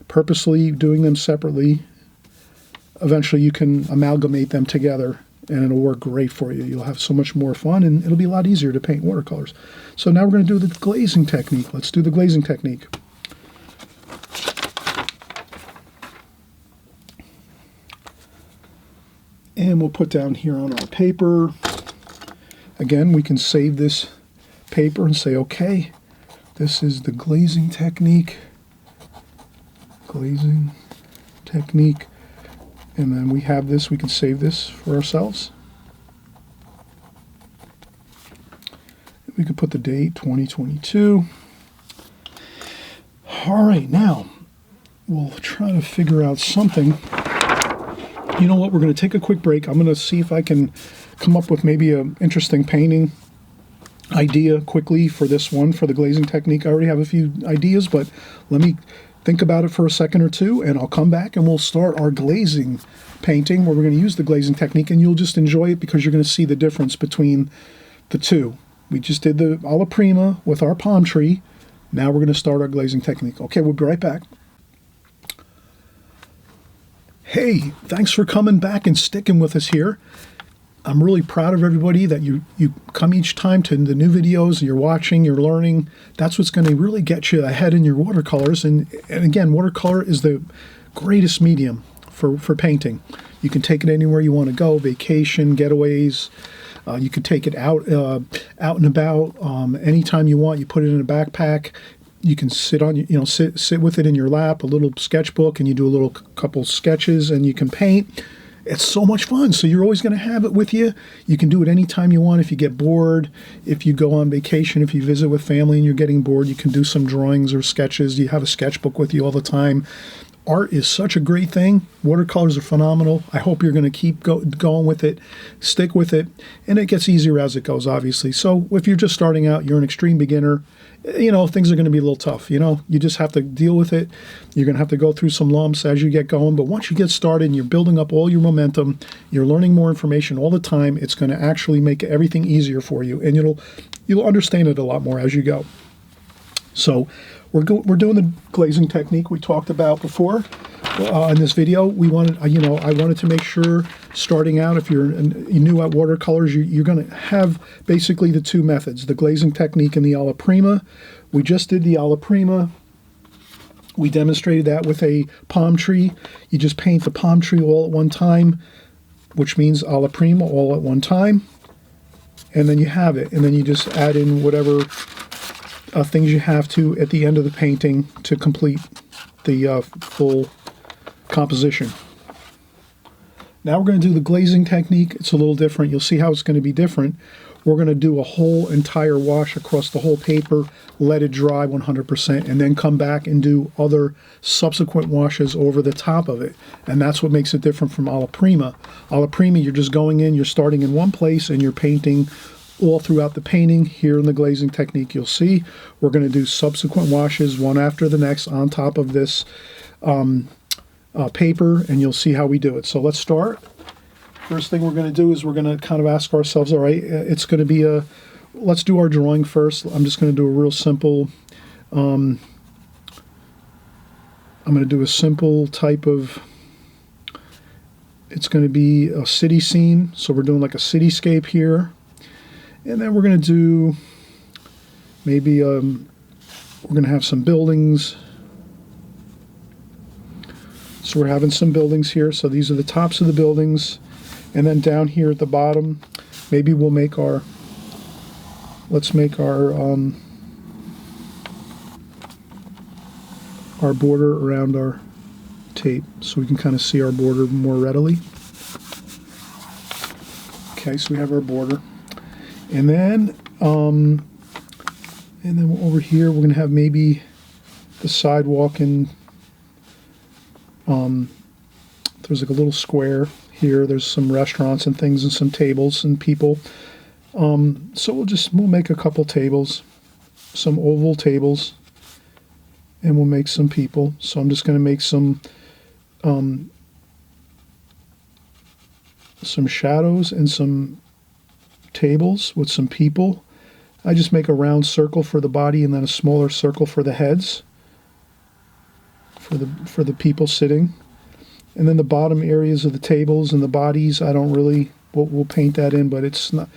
purposely doing them separately, eventually you can amalgamate them together, and it'll work great for you. You'll have so much more fun, and it'll be a lot easier to paint watercolors. So now we're going to do the glazing technique. Let's do the glazing technique. And we'll put down here on our paper. Again, we can save this paper and say, okay, this is the glazing technique. Glazing technique. And then we have this, we can save this for ourselves. We could put the date, 2022. All right, now we'll try to figure out something. You know what, we're going to take a quick break. I'm going to see if I can come up with maybe an interesting painting idea quickly for this one, for the glazing technique. I already have a few ideas, but let me think about it for a second or two, and I'll come back and we'll start our glazing painting, where we're going to use the glazing technique, and you'll just enjoy it because you're going to see the difference between the two. We just did the Alla Prima with our palm tree. Now we're going to start our glazing technique. Okay, we'll be right back. Hey, thanks for coming back and sticking with us here. I'm really proud of everybody that you come each time to the new videos, you're watching, you're learning. That's what's going to really get you ahead in your watercolors. And again, watercolor is the greatest medium for painting. You can take it anywhere you want to go, vacation, getaways. You can take it out and about anytime you want. You put it in a backpack. You can sit with it in your lap, a little sketchbook, and you do a little couple sketches, and you can paint. It's so much fun. So you're always going to have it with you. You can do it anytime you want. If you get bored, if you go on vacation, if you visit with family and you're getting bored, you can do some drawings or sketches. You have a sketchbook with you all the time. Art is such a great thing. Watercolors are phenomenal. I hope you're going to keep going with it, stick with it, and it gets easier as it goes, obviously. So if you're just starting out, you're an extreme beginner, things are going to be a little tough. You just have to deal with it. You're going to have to go through some lumps as you get going, but once you get started and you're building up all your momentum, you're learning more information all the time, it's going to actually make everything easier for you, and you'll understand it a lot more as you go. So we're doing the glazing technique we talked about before in this video. I wanted to make sure, starting out, if you're new at watercolors, you're going to have basically the two methods, the glazing technique and the Alla Prima. We just did the Alla Prima. We demonstrated that with a palm tree. You just paint the palm tree all at one time, which means Alla Prima all at one time. And then you have it. And then you just add in whatever things you have to at the end of the painting to complete the full composition. Now we're going to do the glazing technique. It's a little different. You'll see how it's going to be different. We're going to do a whole entire wash across the whole paper, let it dry 100%, and then come back and do other subsequent washes over the top of it. And that's what makes it different from Alla Prima. Alla Prima, you're just going in, you're starting in one place, and you're painting all throughout the painting. Here in the glazing technique, you'll see we're going to do subsequent washes one after the next on top of this paper, and you'll see how we do it. So let's start. First thing we're going to do is we're going to kind of ask ourselves, all right, it's going to be let's do our drawing first. I'm just going to do a real simple, I'm going to do a simple type of, it's going to be a city scene. So we're doing like a cityscape here. And then we're going to do maybe, we're going to have some buildings. So we're having some buildings here. So these are the tops of the buildings. And then down here at the bottom, maybe we'll make let's make our border around our tape so we can kind of see our border more readily. Okay, so we have our border. And then over here we're going to have maybe the sidewalk, and there's like a little square here. There's some restaurants and things and some tables and people. So we'll make a couple tables, some oval tables, and we'll make some people. So I'm just going to make some shadows and some tables with some people. I just make a round circle for the body and then a smaller circle for the heads, for the people sitting. And then the bottom areas of the tables and the bodies, I don't really, we'll paint that in, but it's not,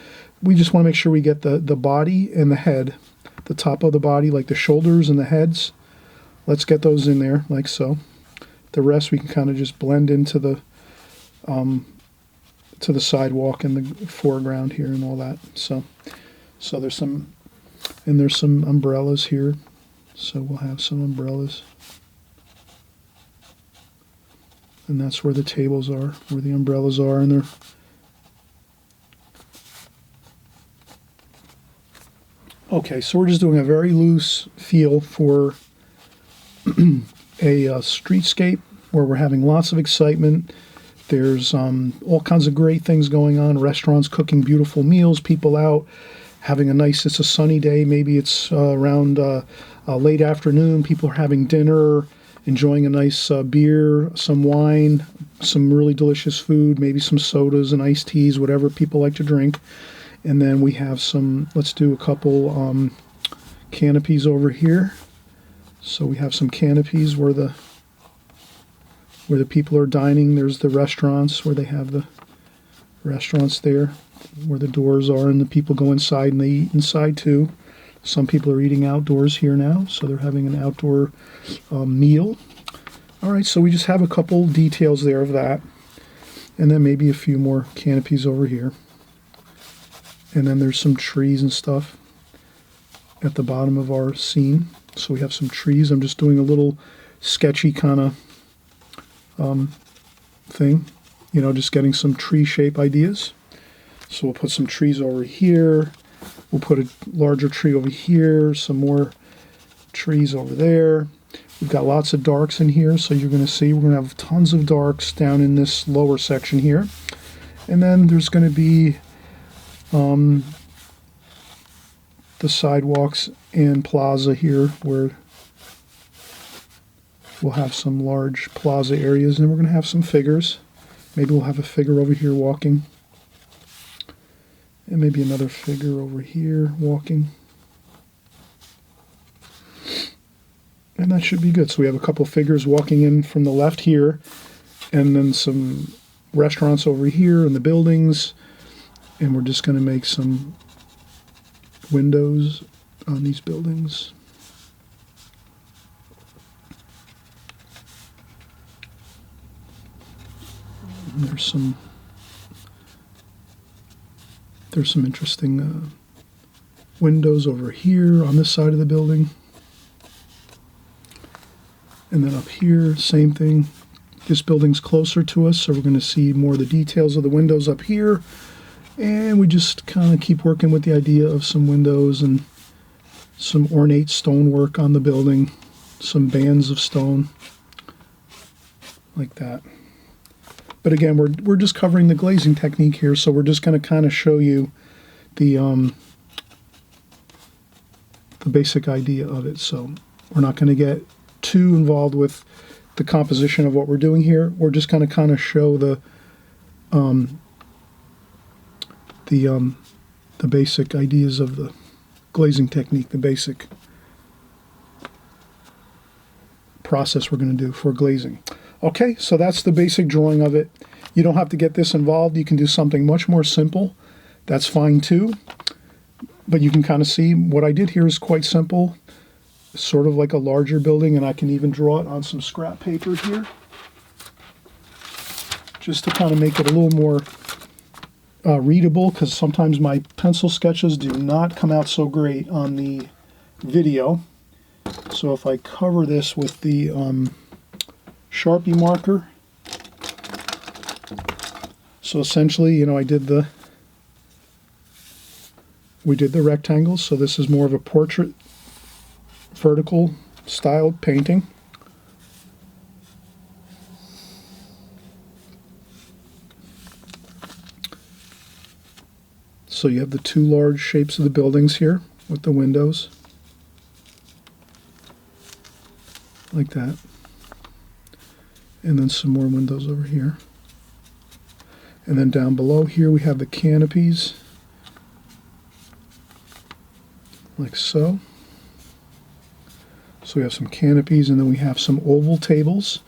we just want to make sure we get the body and the head, the top of the body, like the shoulders and the heads. Let's get those in there like so. The rest we can kind of just blend into the sidewalk and the foreground here and all that. So there's some umbrellas here. So we'll have some umbrellas. And that's where the tables are, where the umbrellas are, and they're okay. So we're just doing a very loose feel for a streetscape where we're having lots of excitement. There's all kinds of great things going on. Restaurants cooking beautiful meals, people out having it's a sunny day. Maybe it's around late afternoon. People are having dinner, enjoying a nice beer, some wine, some really delicious food, maybe some sodas and iced teas, whatever people like to drink. And then we have let's do a couple canopies over here. So we have some canopies where the people are dining. There's the restaurants where they have Restaurants there where the doors are, and the people go inside and they eat inside too. Some people are eating outdoors here now, so they're having an outdoor meal. All right, so we just have a couple details there of that. And then maybe a few more canopies over here. And then there's some trees and stuff at the bottom of our scene. So we have some trees. I'm just doing a little sketchy kind of thing. You know, just getting some tree shape ideas. So we'll put some trees over here. We'll put a larger tree over here. Some more trees over there. We've got lots of darks in here, so you're going to see we're going to have tons of darks down in this lower section here. And then there's going to be the sidewalks and plaza here, where we'll have some large plaza areas, and then we're going to have some figures. Maybe we'll have a figure over here walking, and maybe another figure over here walking. And that should be good. So we have a couple figures walking in from the left here, and then some restaurants over here and the buildings. And we're just going to make some windows on these buildings. And there's some interesting windows over here on this side of the building. And then up here, same thing. This building's closer to us, so we're going to see more of the details of the windows up here. And we just kind of keep working with the idea of some windows and some ornate stonework on the building, some bands of stone, like that. But again, we're just covering the glazing technique here, so we're just going to kind of show you the basic idea of it. So we're not going to get too involved with the composition of what we're doing here. We're just going to kind of show the basic ideas of the glazing technique, the basic process we're going to do for glazing. Okay, so that's the basic drawing of it. You don't have to get this involved. You can do something much more simple. That's fine too. But you can kind of see what I did here is quite simple. Sort of like a larger building, and I can even draw it on some scrap paper here, just to kind of make it a little more readable, because sometimes my pencil sketches do not come out so great on the video. So if I cover this with the Sharpie marker, so essentially, you know, we did the rectangles, so this is more of a portrait vertical styled painting. So you have the two large shapes of the buildings here with the windows, like that. And then some more windows over here. And then down below here we have the canopies, like so. So we have some canopies, and then we have some oval tables,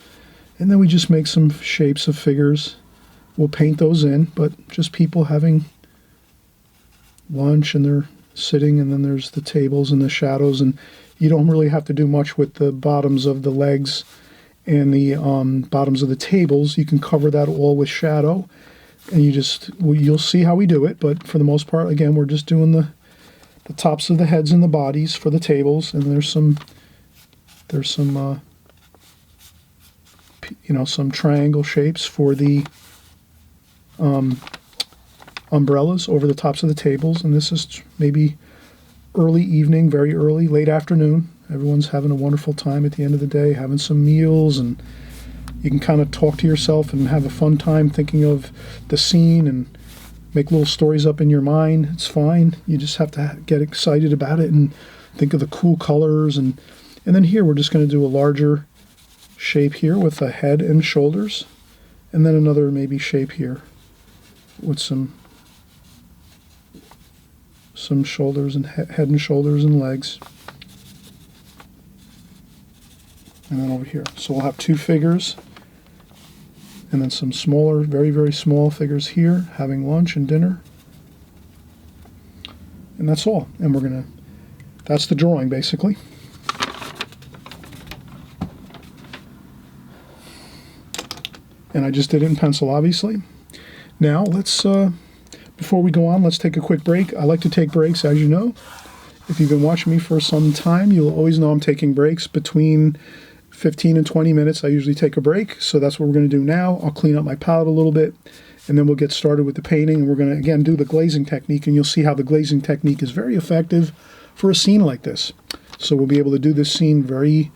and then we just make some shapes of figures. We'll paint those in, but just people having lunch, and they're sitting, and then there's the tables and the shadows, and you don't really have to do much with the bottoms of the legs and the bottoms of the tables. You can cover that all with shadow, and you'll see how we do it, but for the most part, again, we're just doing the tops of the heads and the bodies for the tables, and there's some some triangle shapes for the umbrellas over the tops of the tables. And this is maybe early evening, very early, late afternoon. Everyone's having a wonderful time at the end of the day, having some meals, and you can kind of talk to yourself and have a fun time thinking of the scene and make little stories up in your mind. It's fine. You just have to get excited about it and think of the cool colors. And then here we're just going to do a larger shape here with a head and shoulders, and then another maybe shape here with some shoulders and head and shoulders and legs. And then over here. So we'll have two figures, And then some smaller, very, very small figures here, having lunch and dinner. And that's all. And that's the drawing, basically. And I just did it in pencil, obviously. Now, before we go on, let's take a quick break. I like to take breaks, as you know. If you've been watching me for some time, you'll always know I'm taking breaks between 15 and 20 minutes. I usually take a break, so that's what we're going to do now. I'll clean up my palette a little bit, and then we'll get started with the painting. And we're going to, again, do the glazing technique, and you'll see how the glazing technique is very effective for a scene like this. So we'll be able to do this scene very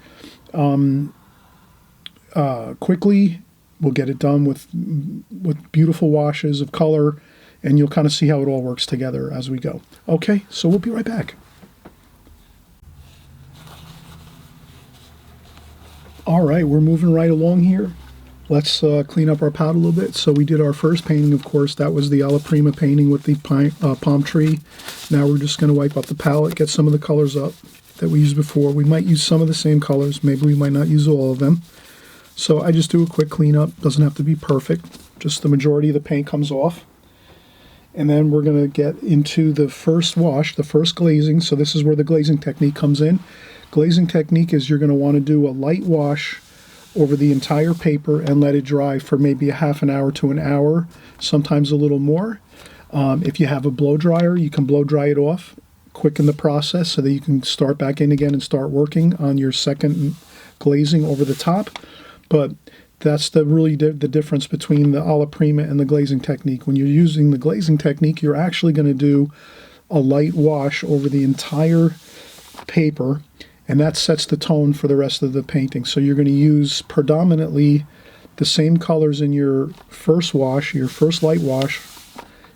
quickly. We'll get it done with beautiful washes of color, and you'll kind of see how it all works together as we go. Okay, so we'll be right back. All right, we're moving right along here. Let's clean up our palette a little bit. So we did our first painting, of course. That was the Alla Prima painting with the palm tree. Now we're just going to wipe up the palette, get some of the colors up that we used before. We might use some of the same colors. Maybe we might not use all of them. So I just do a quick cleanup. Doesn't have to be perfect. Just the majority of the paint comes off. And then we're going to get into the first wash, the first glazing. So this is where the glazing technique comes in. Glazing technique is you're going to want to do a light wash over the entire paper and let it dry for maybe a half an hour to an hour, sometimes a little more. If you have a blow dryer, you can blow dry it off, quicken the process so that you can start back in again and start working on your second glazing over the top. But that's the difference between the Alla Prima and the glazing technique. When you're using the glazing technique, you're actually going to do a light wash over the entire paper, and that sets the tone for the rest of the painting. So you're going to use predominantly the same colors in your first wash, your first light wash.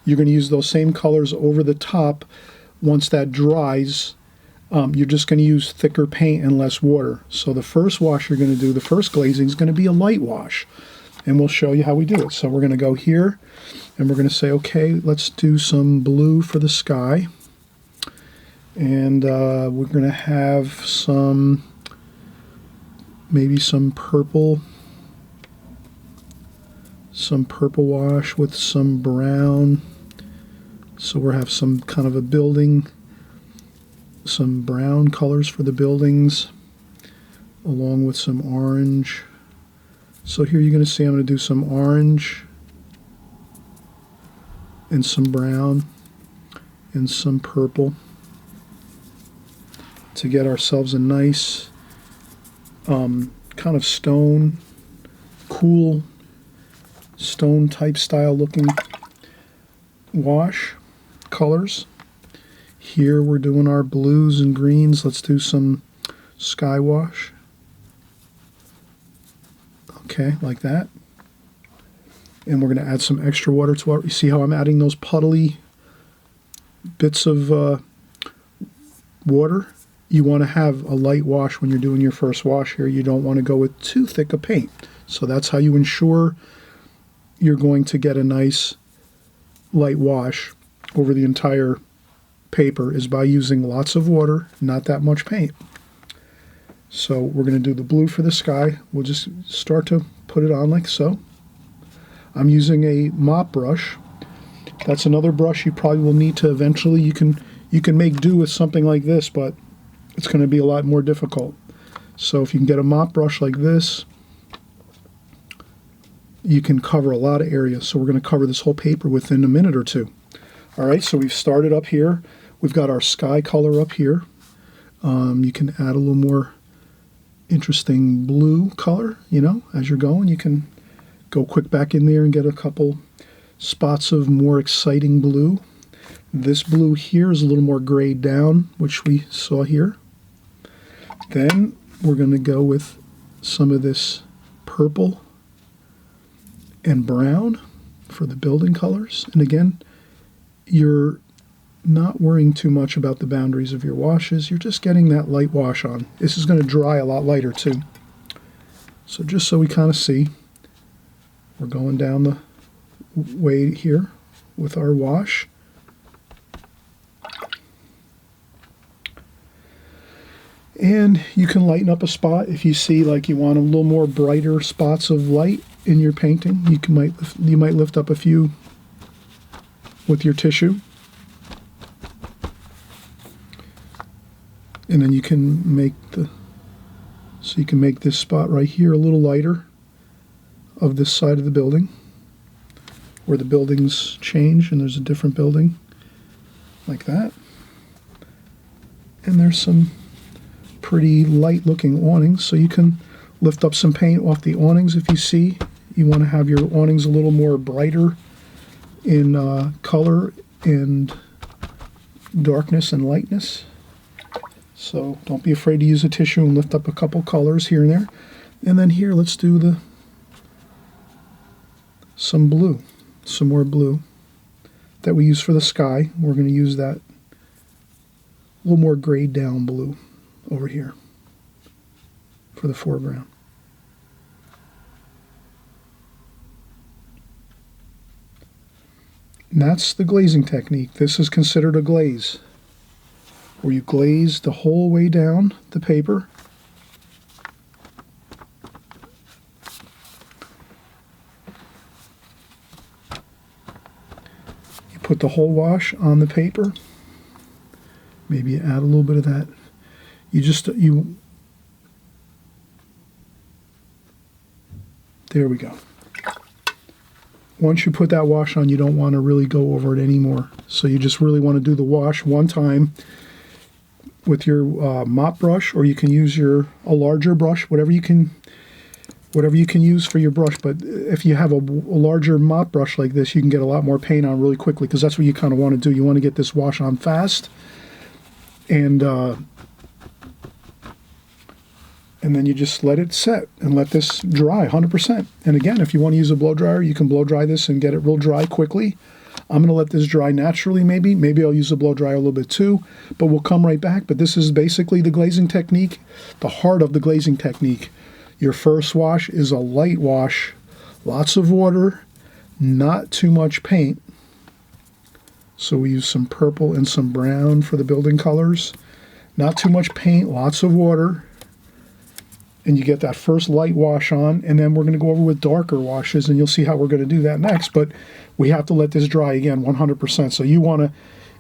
You're going to use those same colors over the top. Once that dries, you're just going to use thicker paint and less water. So the first wash you're going to do, the first glazing, is going to be a light wash. And we'll show you how we do it. So we're going to go here, and we're going to say, okay, let's do some blue for the sky. And we're going to have maybe some purple wash with some brown. So we'll have some kind of a building, some brown colors for the buildings, along with some orange. So here you're going to see I'm going to do some orange and some brown and some purple to get ourselves a nice kind of stone, cool stone type style looking wash colors. Here we're doing our blues and greens. Let's do some sky wash. Okay, like that. And we're going to add some extra water to it. You see how I'm adding those puddly bits of water? You want to have a light wash when you're doing your first wash here. You don't want to go with too thick a paint. So that's how you ensure you're going to get a nice light wash over the entire paper, is by using lots of water, not that much paint. So we're going to do the blue for the sky. We'll just start to put it on like so. I'm using a mop brush. That's another brush you probably will need to eventually. You can make do with something like this, but it's going to be a lot more difficult. So if you can get a mop brush like this, you can cover a lot of area. So we're going to cover this whole paper within a minute or two. All right, so we've started up here. We've got our sky color up here. You can add a little more interesting blue color, as you're going. You can go quick back in there and get a couple spots of more exciting blue. This blue here is a little more grayed down, which we saw here. Then we're going to go with some of this purple and brown for the building colors. And again, you're not worrying too much about the boundaries of your washes. You're just getting that light wash on. This is going to dry a lot lighter too. So just so we kind of see, we're going down the way here with our wash. And you can lighten up a spot if you see like you want a little more brighter spots of light. in your painting. You might lift up a few with your tissue. And then you can make this spot right here a little lighter of this side of the building, where the buildings change and there's a different building, like that. And there's some pretty light looking awnings, so you can lift up some paint off the awnings if you see you want to have your awnings a little more brighter in color and darkness and lightness. So don't be afraid to use a tissue and lift up a couple colors here and there. And then here, let's do some blue, some more blue that we use for the sky. We're going to use that a little more grayed down blue over here for the foreground. And that's the glazing technique. This is considered a glaze, where you glaze the whole way down the paper. You put the whole wash on the paper. Maybe you add a little bit of that. There we go. Once you put that wash on, you don't want to really go over it anymore. So you just really want to do the wash one time with your mop brush, or you can use a larger brush, whatever you can use for your brush. But if you have a larger mop brush like this, you can get a lot more paint on really quickly, because that's what you kind of want to do. You want to get this wash on fast, and then you just let it set and let this dry 100%. And again, if you want to use a blow dryer, you can blow dry this and get it real dry quickly. I'm going to let this dry naturally maybe. Maybe I'll use a blow dryer a little bit too, but we'll come right back. But this is basically the glazing technique, the heart of the glazing technique. Your first wash is a light wash, lots of water, not too much paint. So we use some purple and some brown for the building colors. Not too much paint, lots of water. And you get that first light wash on, and then we're going to go over with darker washes, and you'll see how we're going to do that next. But we have to let this dry again 100%. So you want to,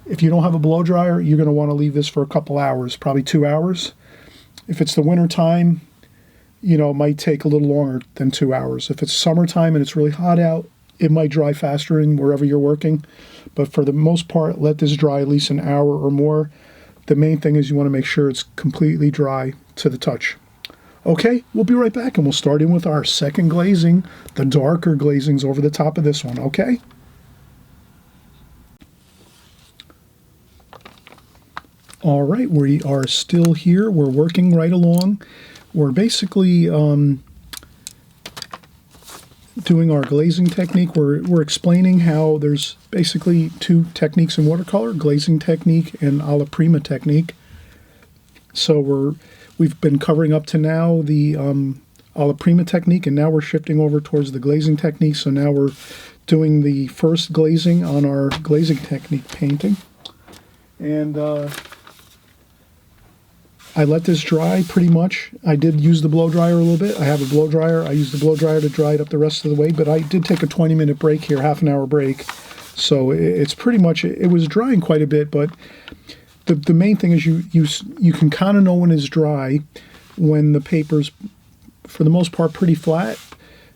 if you don't have a blow dryer, you're going to want to leave this for a couple hours, probably 2 hours. If it's the winter time, it might take a little longer than 2 hours. If it's summertime and it's really hot out, it might dry faster in wherever you're working. But for the most part, let this dry at least an hour or more. The main thing is you want to make sure it's completely dry to the touch. Okay, we'll be right back, and we'll start in with our second glazing, the darker glazings over the top of this one, okay? All right, we are still here. We're working right along. We're basically doing our glazing technique. We're explaining how there's basically two techniques in watercolor, glazing technique and Alla Prima technique. So we've been covering up to now the Alla Prima technique, and now we're shifting over towards the glazing technique. So now we're doing the first glazing on our glazing technique painting. And I let this dry pretty much. I did use the blow dryer a little bit. I have a blow dryer. I used the blow dryer to dry it up the rest of the way, but I did take a 20-minute break here, half an hour break. So it's pretty much, it was drying quite a bit, but the main thing is you can kind of know when it's dry when the paper's, for the most part, pretty flat.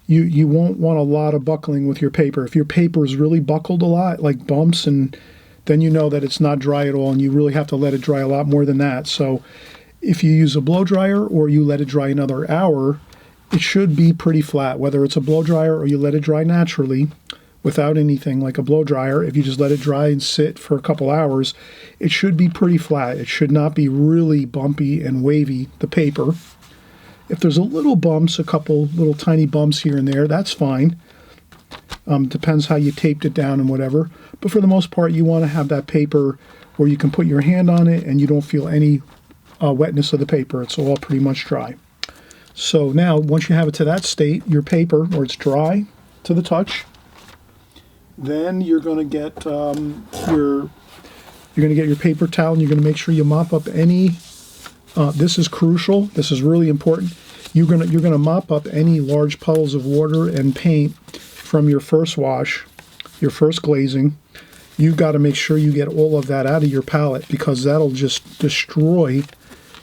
You won't want a lot of buckling with your paper. If your paper is really buckled a lot, like bumps, and then you know that it's not dry at all, and you really have to let it dry a lot more than that. So if you use a blow dryer or you let it dry another hour, it should be pretty flat, whether it's a blow dryer or you let it dry naturally without anything like a blow dryer. If you just let it dry and sit for a couple hours, it should be pretty flat. It should not be really bumpy and wavy, the paper. If there's a little bumps, a couple little tiny bumps here and there, that's fine. Depends how you taped it down and whatever. But for the most part, you want to have that paper where you can put your hand on it and you don't feel any wetness of the paper. It's all pretty much dry. So now, once you have it to that state, your paper, where it's dry to the touch, then you're going to get your paper towel, and you're going to make sure you mop up any. This is crucial. This is really important. you're gonna mop up any large puddles of water and paint from your first wash, your first glazing. You've got to make sure you get all of that out of your palette, because that'll just destroy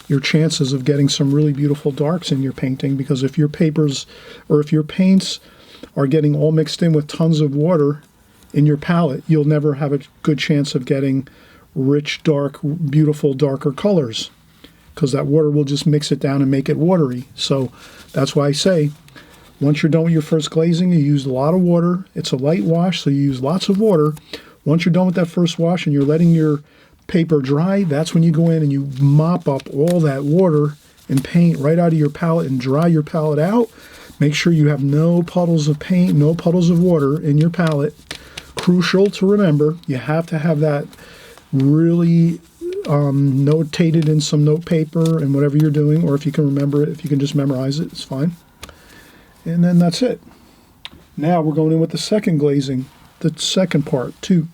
your chances of getting some really beautiful darks in your painting. Because if your papers or if your paints are getting all mixed in with tons of water in your palette, you'll never have a good chance of getting rich, dark, beautiful, darker colors, because that water will just mix it down and make it watery. So that's why I say, once you're done with your first glazing, you use a lot of water. It's a light wash, so you use lots of water. Once you're done with that first wash and you're letting your paper dry, that's when you go in and you mop up all that water and paint right out of your palette and dry your palette out. Make sure you have no puddles of paint, no puddles of water in your palette. Crucial to remember, you have to have that really notated in some note paper and whatever you're doing, or if you can remember it, if you can just memorize it, it's fine. And then that's it. Now we're going in with the second glazing, the second part two,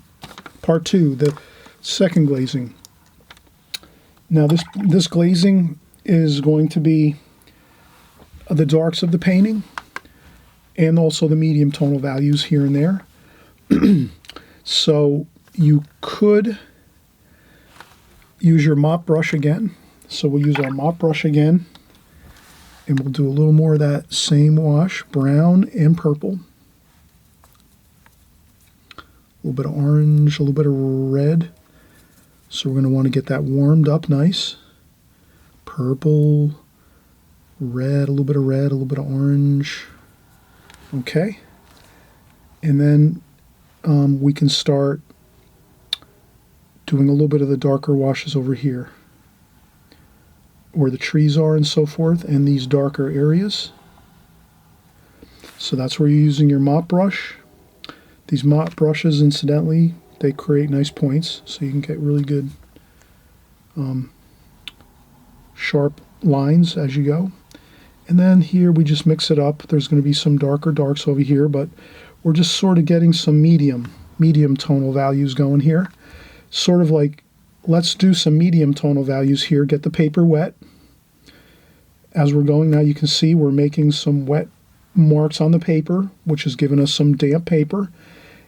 the second glazing. Now this glazing is going to be the darks of the painting and also the medium tonal values here and there. So you could use your mop brush again. So we'll use our mop brush again, and we'll do a little more of that same wash, brown and purple. A little bit of orange, a little bit of red. So we're going to want to get that warmed up nice. Purple, red, a little bit of red, a little bit of orange. Okay. And then we can start doing a little bit of the darker washes over here, where the trees are and so forth, and these darker areas. So that's where you're using your mop brush. These mop brushes, incidentally, they create nice points, so you can get really good sharp lines as you go. And then here we just mix it up. There's going to be some darker darks over here, but we're just sort of getting some medium tonal values going here. Sort of like, let's do some medium tonal values here. Get the paper wet. As we're going now, you can see we're making some wet marks on the paper, which is giving us some damp paper.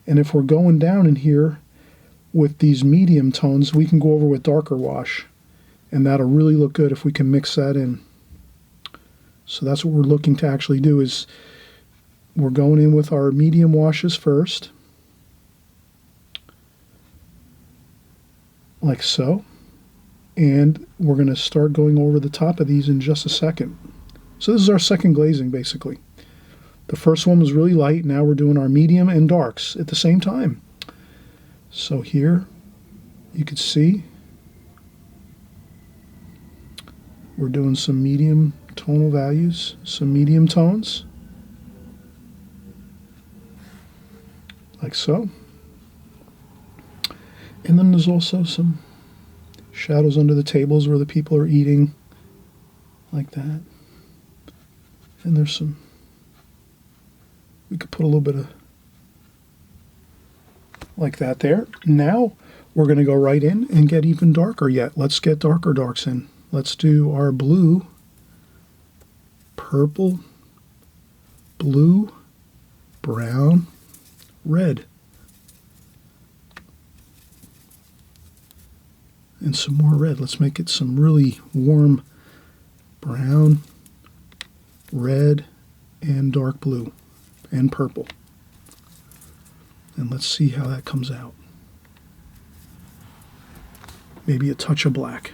And if we're going down in here with these medium tones, we can go over with darker wash, and that'll really look good if we can mix that in. So that's what we're looking to actually do, is we're going in with our medium washes first, like so, and we're going to start going over the top of these in just a second. So this is our second glazing, basically. The first one was really light. Now we're doing our medium and darks at the same time. So here you can see we're doing some medium tonal values, some medium tones, like so. And then there's also some shadows under the tables where the people are eating, like that. And there's some, we could put a little bit of like that there. Now we're going to go right in and get even darker yet. Let's get darker darks in. Let's do our blue, purple, blue, brown, red. And some more red. Let's make it some really warm brown, red, and dark blue, and purple. And let's see how that comes out. Maybe a touch of black.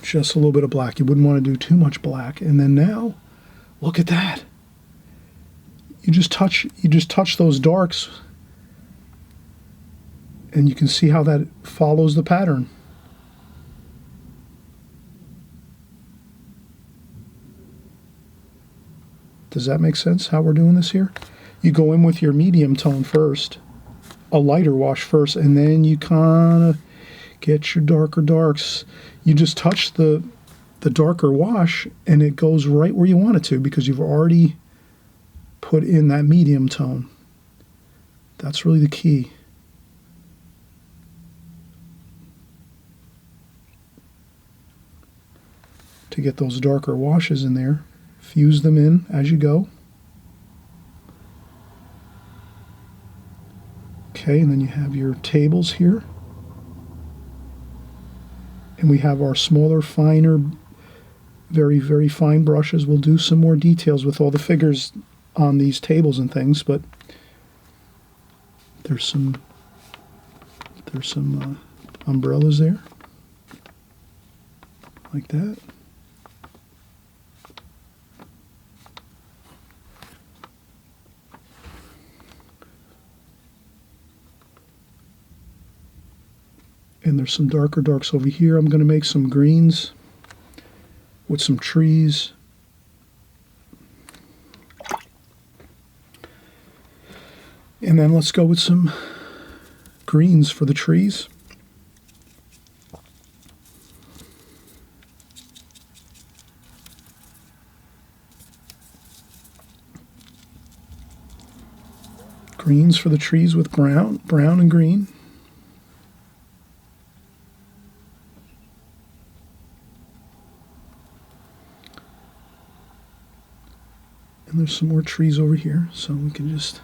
Just a little bit of black. You wouldn't want to do too much black. And then now, look at that. You just touch those darks, and you can see how that follows the pattern. Does that make sense, how we're doing this here? You go in with your medium tone first, a lighter wash first, and then you kind of get your darker darks. You just touch the darker wash, and it goes right where you want it to, because you've already put in that medium tone. That's really the key. to get those darker washes in there. Fuse them in as you go. Okay, and then you have your tables here. And we have our smaller, finer, very, very fine brushes. We'll do some more details with all the figures on these tables and things, but there's some umbrellas there, like that. And there's some darker darks over here. I'm going to make some greens with some trees. And then let's go with some greens for the trees. Greens for the trees with brown and green. And there's some more trees over here, so we can just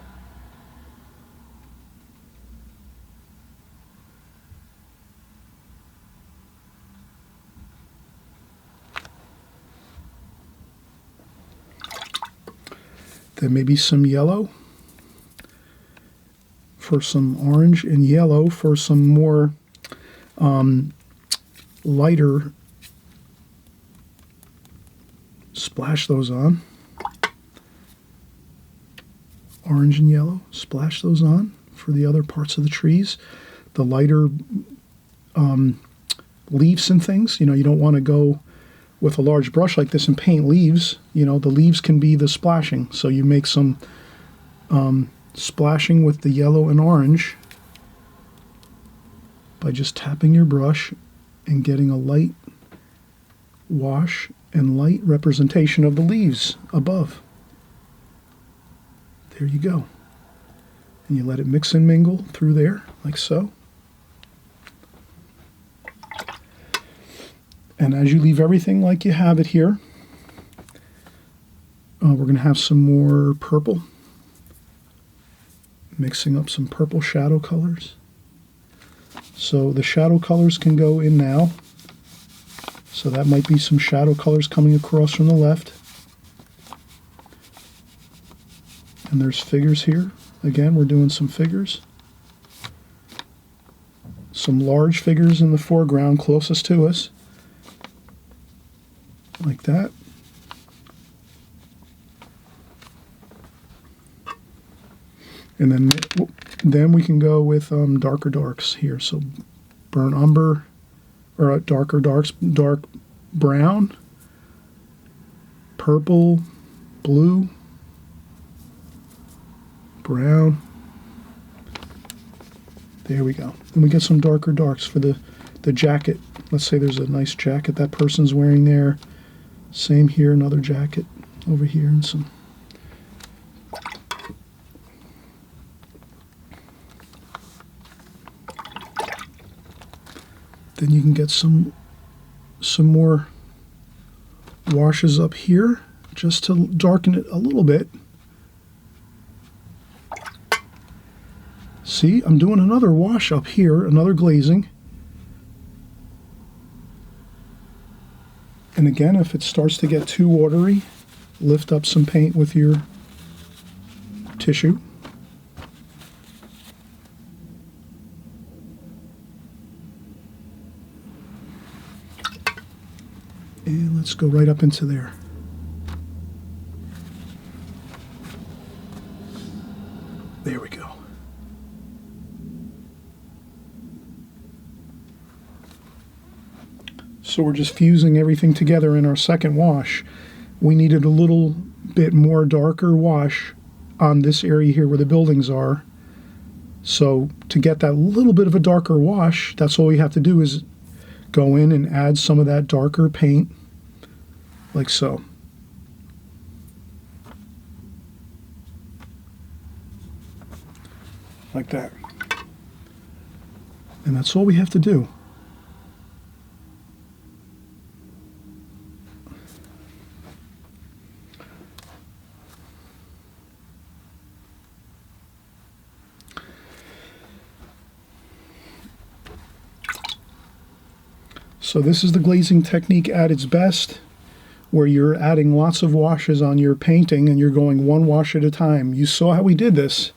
then maybe some yellow for some orange and yellow for some more lighter. Splash those on. Orange and yellow, splash those on for the other parts of the trees. The lighter leaves and things, you don't want to go with a large brush like this and paint leaves. The leaves can be the splashing, so you make some splashing with the yellow and orange by just tapping your brush and getting a light wash and light representation of the leaves above. There you go. And you let it mix and mingle through there, like so. And as you leave everything like you have it here, we're going to have some more purple. Mixing up some purple shadow colors. So the shadow colors can go in now. So that might be some shadow colors coming across from the left. And there's figures here. Again, we're doing some figures. Some large figures in the foreground closest to us. Like that. And then we can go with darker darks here. So burnt umber, or darker darks, dark brown, purple, blue, brown. There we go. And we get some darker darks for the jacket. Let's say there's a nice jacket that person's wearing there. Same here, another jacket over here, and some. Then you can get some more washes up here just to darken it a little bit. See, I'm doing another wash up here, another glazing. And again, if it starts to get too watery, lift up some paint with your tissue. And let's go right up into there. There we go. So we're just fusing everything together in our second wash. We needed a little bit more darker wash on this area here where the buildings are. So to get that little bit of a darker wash, that's all you have to do is go in and add some of that darker paint, like so. Like that. And that's all we have to do. So this is the glazing technique at its best, where you're adding lots of washes on your painting and you're going one wash at a time. You saw how we did this.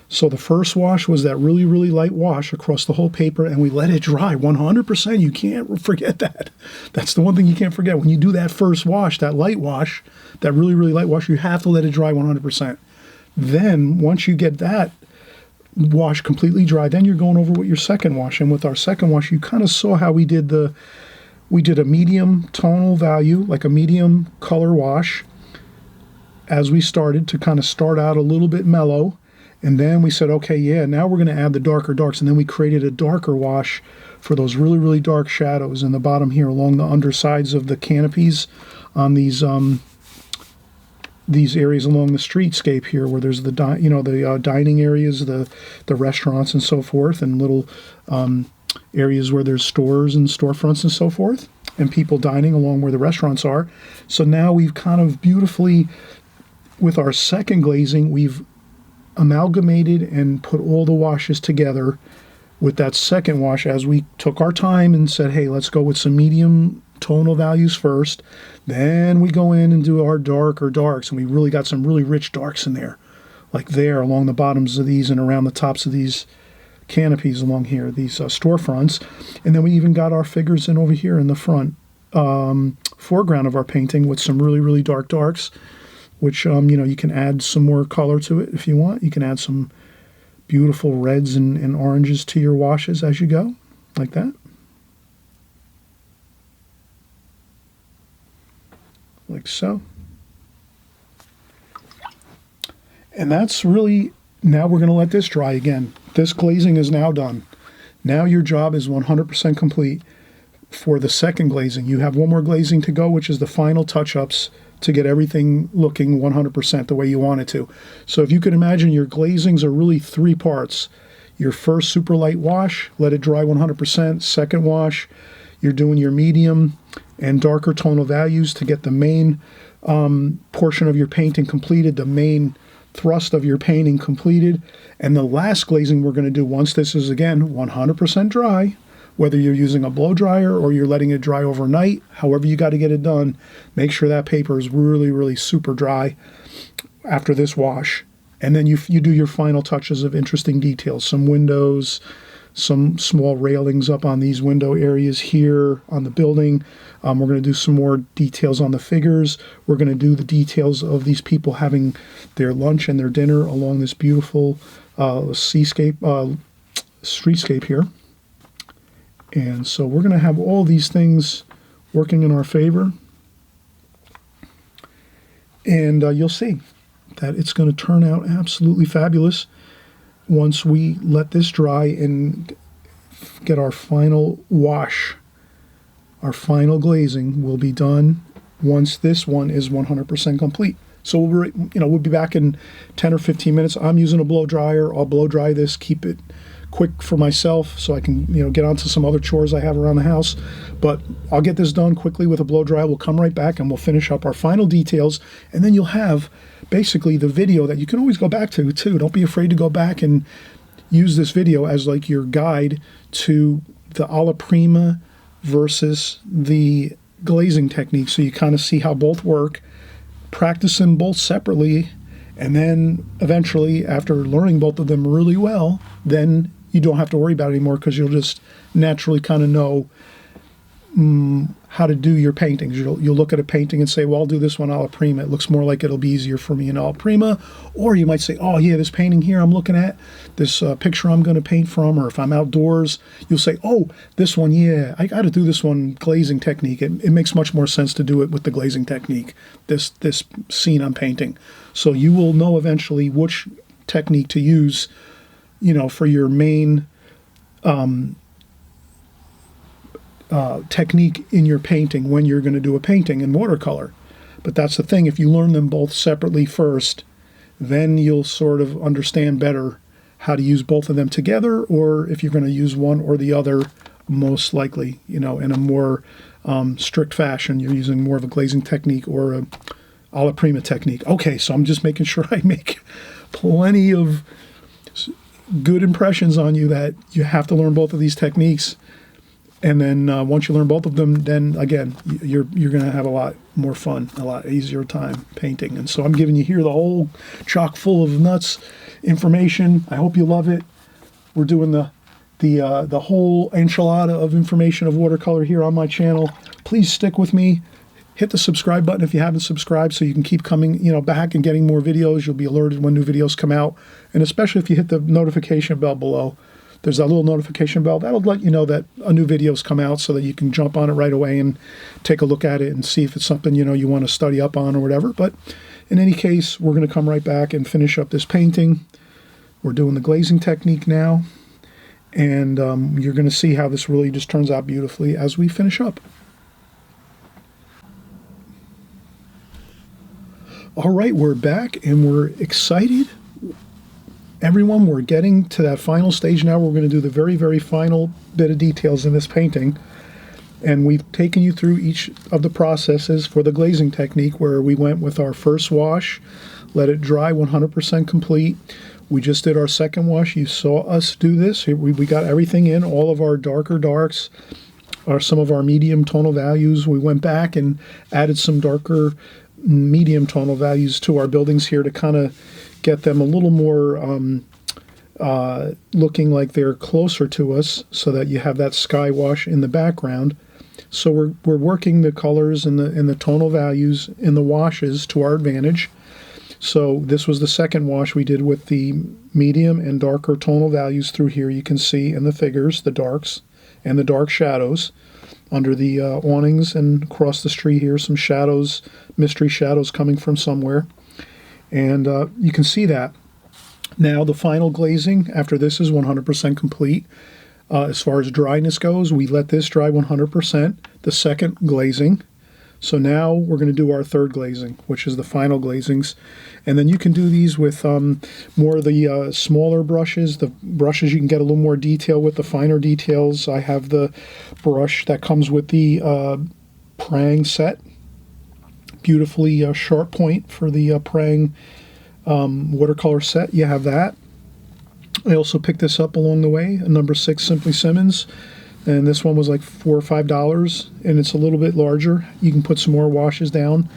So the first wash was that really, really light wash across the whole paper, and we let it dry 100%. You can't forget that. That's the one thing you can't forget. When you do that first wash, that light wash, that really, really light wash, you have to let it dry 100%. Then once you get that wash completely dry, then you're going over with your second wash. And with our second wash, you kind of saw how we did a medium tonal value, like a medium color wash, as we started to kind of start out a little bit mellow. And then we said, okay, yeah, now we're going to add the darker darks. And then we created a darker wash for those really, really dark shadows in the bottom here along the undersides of the canopies on these areas along the streetscape here, where there's the dining areas, the restaurants and so forth, and little areas where there's stores and storefronts and so forth, and people dining along where the restaurants are. So now we've kind of beautifully, with our second glazing, we've amalgamated and put all the washes together with that second wash, as we took our time and said, hey, let's go with some medium tonal values first, then we go in and do our darker darks, and we really got some really rich darks in there, like there along the bottoms of these and around the tops of these canopies along here, these storefronts. And then we even got our figures in over here in the front foreground of our painting with some really, really dark darks, which you can add some more color to it if you want. You can add some beautiful reds and oranges to your washes as you go, like that. Like so. And that's really, now we're going to let this dry again. This glazing is now done. Now your job is 100% complete for the second glazing. You have one more glazing to go, which is the final touch-ups to get everything looking 100% the way you want it to. So if you can imagine, your glazings are really three parts. Your first super light wash, let it dry 100%. Second wash, you're doing your medium and darker tonal values to get the main portion of your painting completed, the main thrust of your painting completed. And the last glazing we're going to do, once this is again 100% dry, whether you're using a blow dryer or you're letting it dry overnight, however you got to get it done, make sure that paper is really, really super dry after this wash. And then you do your final touches of interesting details, some windows, some small railings up on these window areas here on the building. We're going to do some more details on the figures. We're going to do the details of these people having their lunch and their dinner along this beautiful streetscape here. And so we're going to have all these things working in our favor. And you'll see that it's going to turn out absolutely fabulous once we let this dry and get our final wash. Our final glazing will be done once this one is 100% complete. So we'll be back in 10 or 15 minutes. I'm using a blow dryer. I'll blow dry this, keep it quick for myself so I can get onto some other chores I have around the house. But I'll get this done quickly with a blow dry. We'll come right back and we'll finish up our final details, and then you'll have basically the video that you can always go back to too. Don't be afraid to go back and use this video as like your guide to the Alla Prima versus the glazing technique, so you kind of see how both work, practice them both separately, and then eventually, after learning both of them really well, then you don't have to worry about it anymore, because you'll just naturally kind of know how to do your paintings. You'll look at a painting and say, well, I'll do this one Alla Prima. It looks more like it'll be easier for me in Alla Prima. Or you might say, oh yeah, this painting here I'm looking at, this picture I'm going to paint from, or if I'm outdoors, you'll say, oh, this one, yeah, I got to do this one glazing technique. It makes much more sense to do it with the glazing technique, this scene I'm painting. So you will know eventually which technique to use, for your main technique in your painting when you're going to do a painting in watercolor. But that's the thing, if you learn them both separately first, then you'll sort of understand better how to use both of them together, or if you're going to use one or the other, most likely, in a more strict fashion, you're using more of a glazing technique or a Alla Prima technique. Okay, so I'm just making sure I make plenty of good impressions on you that you have to learn both of these techniques And then once you learn both of them, then again, you're going to have a lot more fun, a lot easier time painting. And so I'm giving you here the whole chock full of nuts information. I hope you love it. We're doing the whole enchilada of information of watercolor here on my channel. Please stick with me. Hit the subscribe button if you haven't subscribed, so you can keep coming, back and getting more videos. You'll be alerted when new videos come out, and especially if you hit the notification bell below. There's that little notification bell. That'll let you know that a new video's come out so that you can jump on it right away and take a look at it and see if it's something, you want to study up on or whatever. But in any case, we're going to come right back and finish up this painting. We're doing the glazing technique now. And you're going to see how this really just turns out beautifully as we finish up. All right, we're back and we're excited. Everyone, we're getting to that final stage now. We're going to do the very, very final bit of details in this painting. And we've taken you through each of the processes for the glazing technique, where we went with our first wash, let it dry 100% complete. We just did our second wash. You saw us do this. We got everything in, all of our darker darks, some of our medium tonal values. We went back and added some darker medium tonal values to our buildings here to kind of get them a little more looking like they're closer to us, so that you have that sky wash in the background. So we're working the colors and the tonal values in the washes to our advantage. So this was the second wash we did with the medium and darker tonal values through here. You can see in the figures the darks and the dark shadows under the awnings, and across the street here some shadows, mystery shadows coming from somewhere. And you can see that. Now the final glazing after this is 100% complete. As far as dryness goes, we let this dry 100%, the second glazing. So now we're going to do our third glazing, which is the final glazings. And then you can do these with more of the smaller brushes. The brushes you can get a little more detail with, the finer details. I have the brush that comes with the Prang set. Beautifully sharp point for the Prang watercolor set. You have that. I also picked this up along the way, a number 6 Simply Simmons. And this one was like $4 or $5, and it's a little bit larger. You can put some more washes down.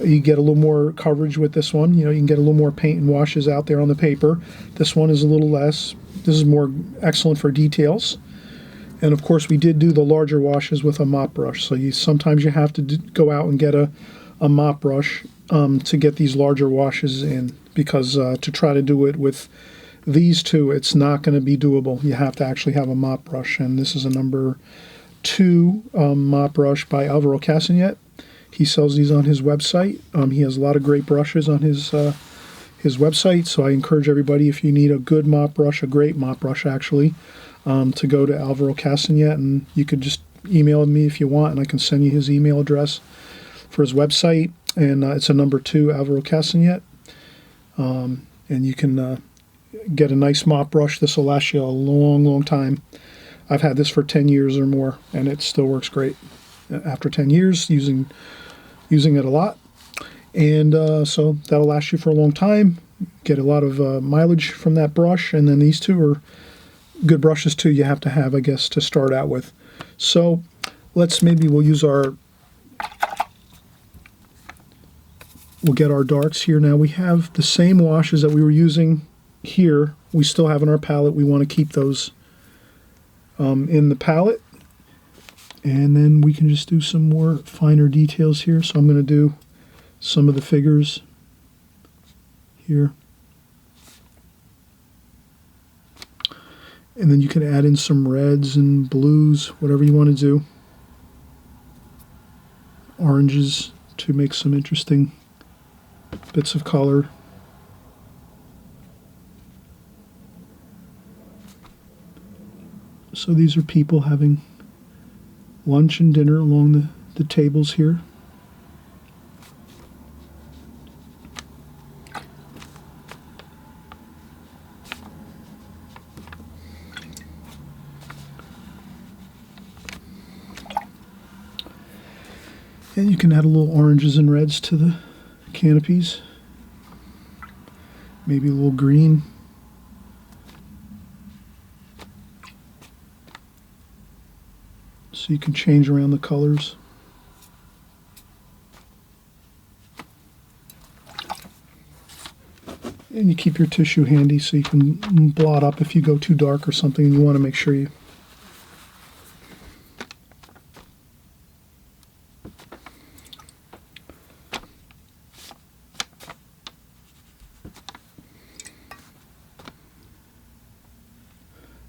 You get a little more coverage with this one. You can get a little more paint and washes out there on the paper. This one is a little less. This is more excellent for details. And of course, we did do the larger washes with a mop brush. So sometimes you have to go out and get a mop brush to get these larger washes in, because to try to do it with these two, it's not going to be doable. You have to actually have a mop brush, and this is a number 2 mop brush by Alvaro Castanet. He sells these on his website. He has a lot of great brushes on his website, so I encourage everybody, if you need a good mop brush, a great mop brush actually, to go to Alvaro Castanet, and you could just email me if you want, and I can send you his email address for his website. And it's a number 2 Alvaro Castanet, and you can get a nice mop brush. This will last you a long, long time. I've had this for 10 years or more, and it still works great after 10 years using it a lot. And so that'll last you for a long time. Get a lot of mileage from that brush. And then these two are good brushes too, you have to have, I guess, to start out with. So we'll get our darks here. Now we have the same washes that we were using here. We still have in our palette. We want to keep those in the palette. And then we can just do some more finer details here. So I'm going to do some of the figures here. And then you can add in some reds and blues, whatever you want to do. Oranges to make some interesting bits of color. So these are people having lunch and dinner along the tables here. And you can add a little oranges and reds to the canopies. Maybe a little green. so you can change around the colors. And you keep your tissue handy so you can blot up if you go too dark or something and you want to make sure you...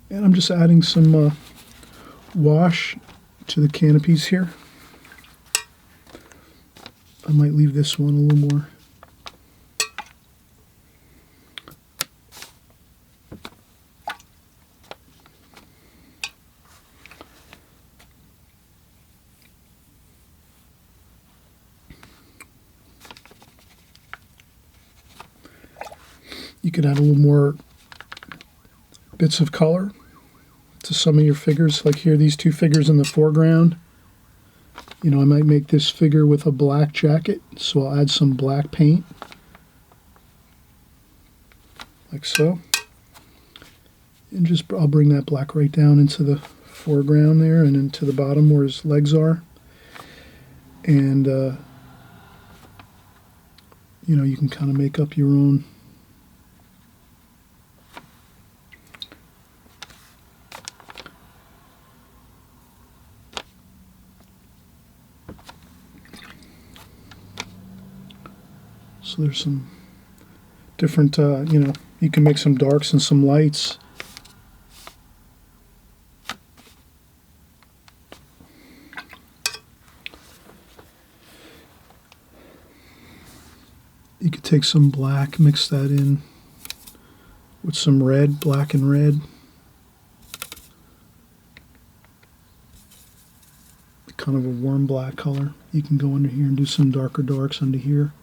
And I'm just adding some wash to the canopies here. I might leave this one a little more. You could add a little more bits of color to some of your figures. Like here, these two figures in the foreground. You know, I might make this figure with a black jacket, so I'll add some black paint. Like so. And just, I'll bring that black right down into the foreground there and into the bottom where his legs are. And, you know, you can kind of make up your own. So there's some different, you know, you can make some darks and some lights. You could take some black, mix that in with some red, black and red. Kind of a warm black color. You can go under here and do some darker darks under here.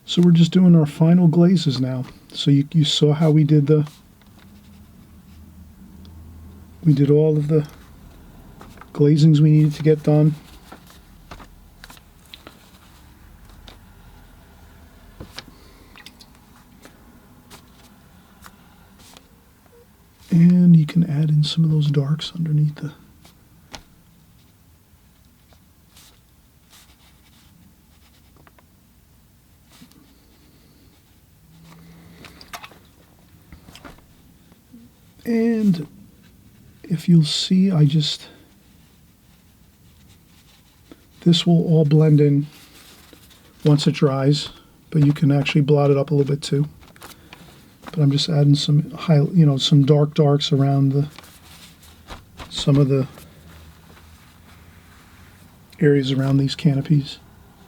So we're just doing our final glazes now. So you saw how we did all of the glazings we needed to get done. And you can add in some of those darks underneath the... And if you'll see, this will all blend in once it dries, but you can actually blot it up a little bit too. But I'm just adding some some dark darks around some of the areas around these canopies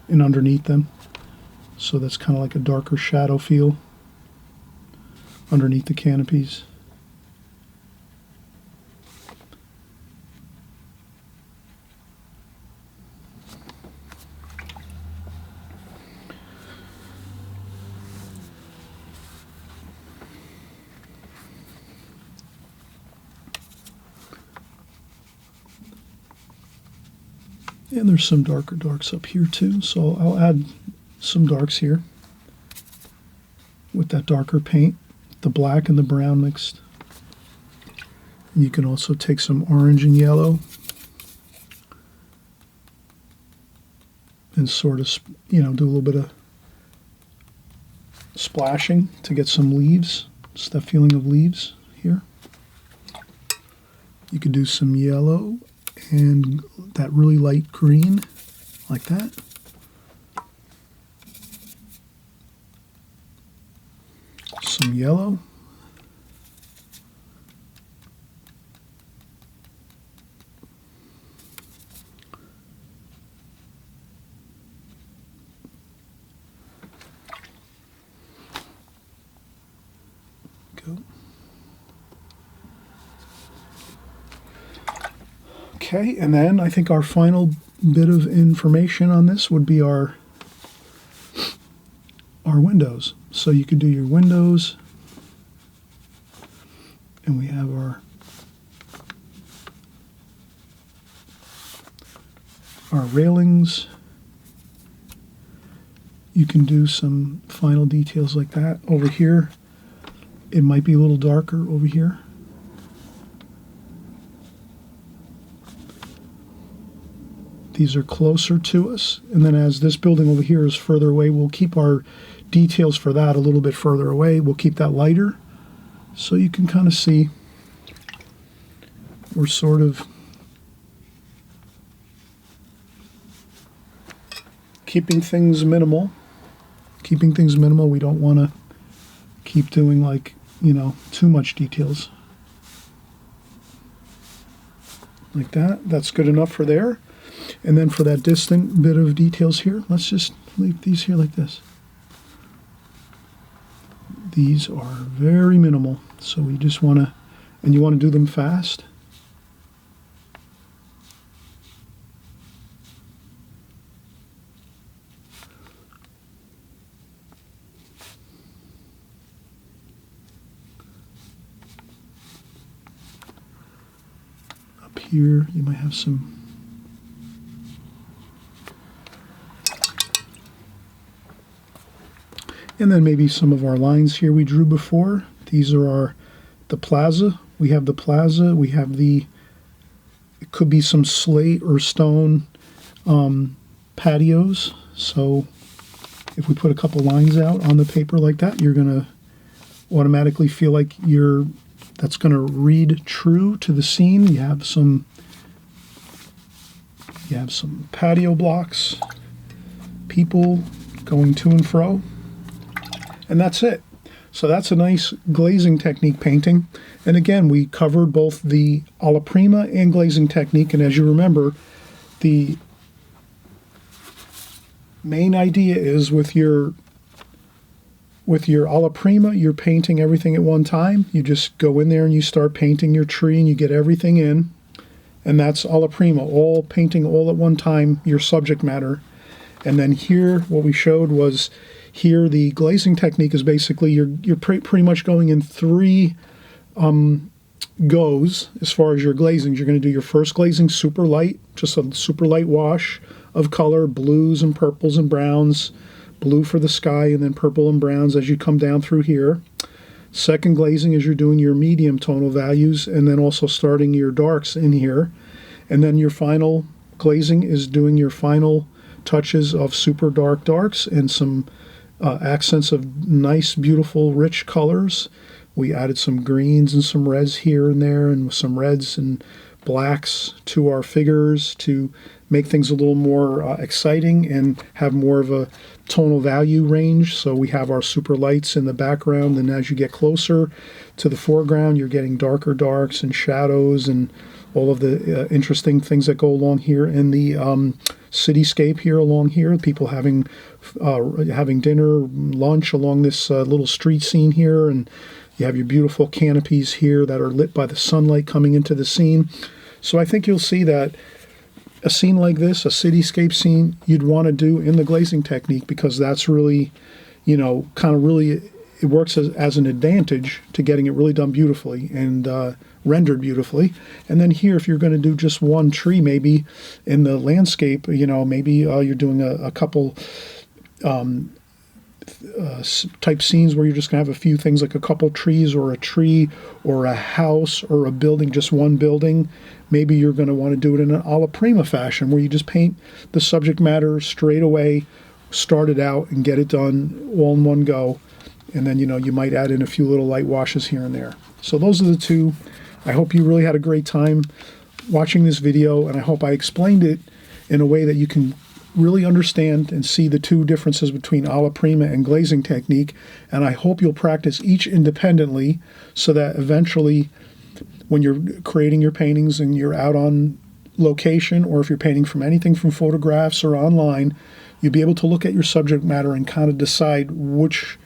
and underneath them. So that's kind of like a darker shadow feel underneath the canopies. And there's some darker darks up here too, so I'll add some darks here with that darker paint, the black and the brown mixed. And you can also take some orange and yellow and sort of, do a little bit of splashing to get some leaves, just that feeling of leaves here. You could do some yellow and that really light green, like that. Some yellow. Go. Okay, and then I think our final bit of information on this would be our windows. So you could do your windows, and we have our our railings. You can do some final details like that. Over here, it might be a little darker over here. These are closer to us, and then as this building over here is further away, we'll keep our details for that a little bit further away. We'll keep that lighter so you can kind of see we're sort of keeping things minimal. Keeping things minimal. We don't want to keep doing, like, you know, too much details. Like that. That's good enough for there. And then for that distant bit of details here, let's just leave these here like this. These are very minimal, so we just want to, and you want to do them fast. Up here, you might have some. And then maybe some of our lines here we drew before. These are the plaza. We have the plaza. We have the, it could be some slate or stone patios. So if we put a couple lines out on the paper like that, you're going to automatically feel like that's going to read true to the scene. You have some patio blocks, people going to and fro. And that's it. So that's a nice glazing technique painting. And again, we covered both the Alla Prima and glazing technique. And as you remember, the main idea is with your Alla Prima, you're painting everything at one time. You just go in there and you start painting your tree and you get everything in. And that's Alla Prima, all painting all at one time, your subject matter. And then here, what we showed was, here, the glazing technique is basically you're pretty much going in 3 goes as far as your glazings. You're going to do your first glazing super light, just a super light wash of color, blues and purples and browns, blue for the sky, and then purple and browns as you come down through here. Second glazing is you're doing your medium tonal values and then also starting your darks in here. And then your final glazing is doing your final touches of super dark darks and some accents of nice, beautiful, rich colors. We added some greens and some reds here and there, and some reds and blacks to our figures to make things a little more exciting and have more of a tonal value range. So we have our super lights in the background, and as you get closer to the foreground, you're getting darker darks and shadows and all of the interesting things that go along here in the cityscape here along here. People having dinner, lunch along this little street scene here, and you have your beautiful canopies here that are lit by the sunlight coming into the scene. So I think you'll see that a scene like this, a cityscape scene, you'd want to do in the glazing technique, because that's really, you know, kind of really, it works as an advantage to getting it really done beautifully and rendered beautifully. And then here, if you're going to do just one tree, maybe in the landscape, you know, maybe you're doing a couple type scenes where you're just going to have a few things like a couple trees or a tree or a house or a building, just one building. Maybe you're going to want to do it in an Alla Prima fashion where you just paint the subject matter straight away, start it out and get it done all in one go. And then, you know, you might add in a few little light washes here and there. So those are the two. I hope you really had a great time watching this video, and I hope I explained it in a way that you can really understand and see the two differences between Alla Prima and glazing technique. And I hope you'll practice each independently so that eventually when you're creating your paintings and you're out on location, or if you're painting from anything from photographs or online, you'll be able to look at your subject matter and kind of decide which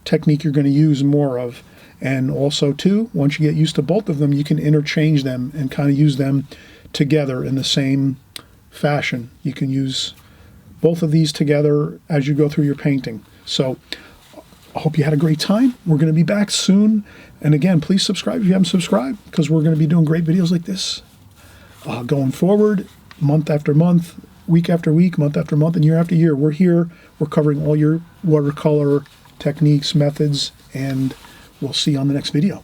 technique you're going to use more of. And also too, once you get used to both of them, you can interchange them and kind of use them together in the same fashion. You can use both of these together as you go through your painting. So I hope you had a great time. We're going to be back soon. And again, please subscribe if you haven't subscribed, because we're going to be doing great videos like this going forward, month after month, week after week, month after month, and year after year. We're here. We're covering all your watercolor techniques, methods, and we'll see you on the next video.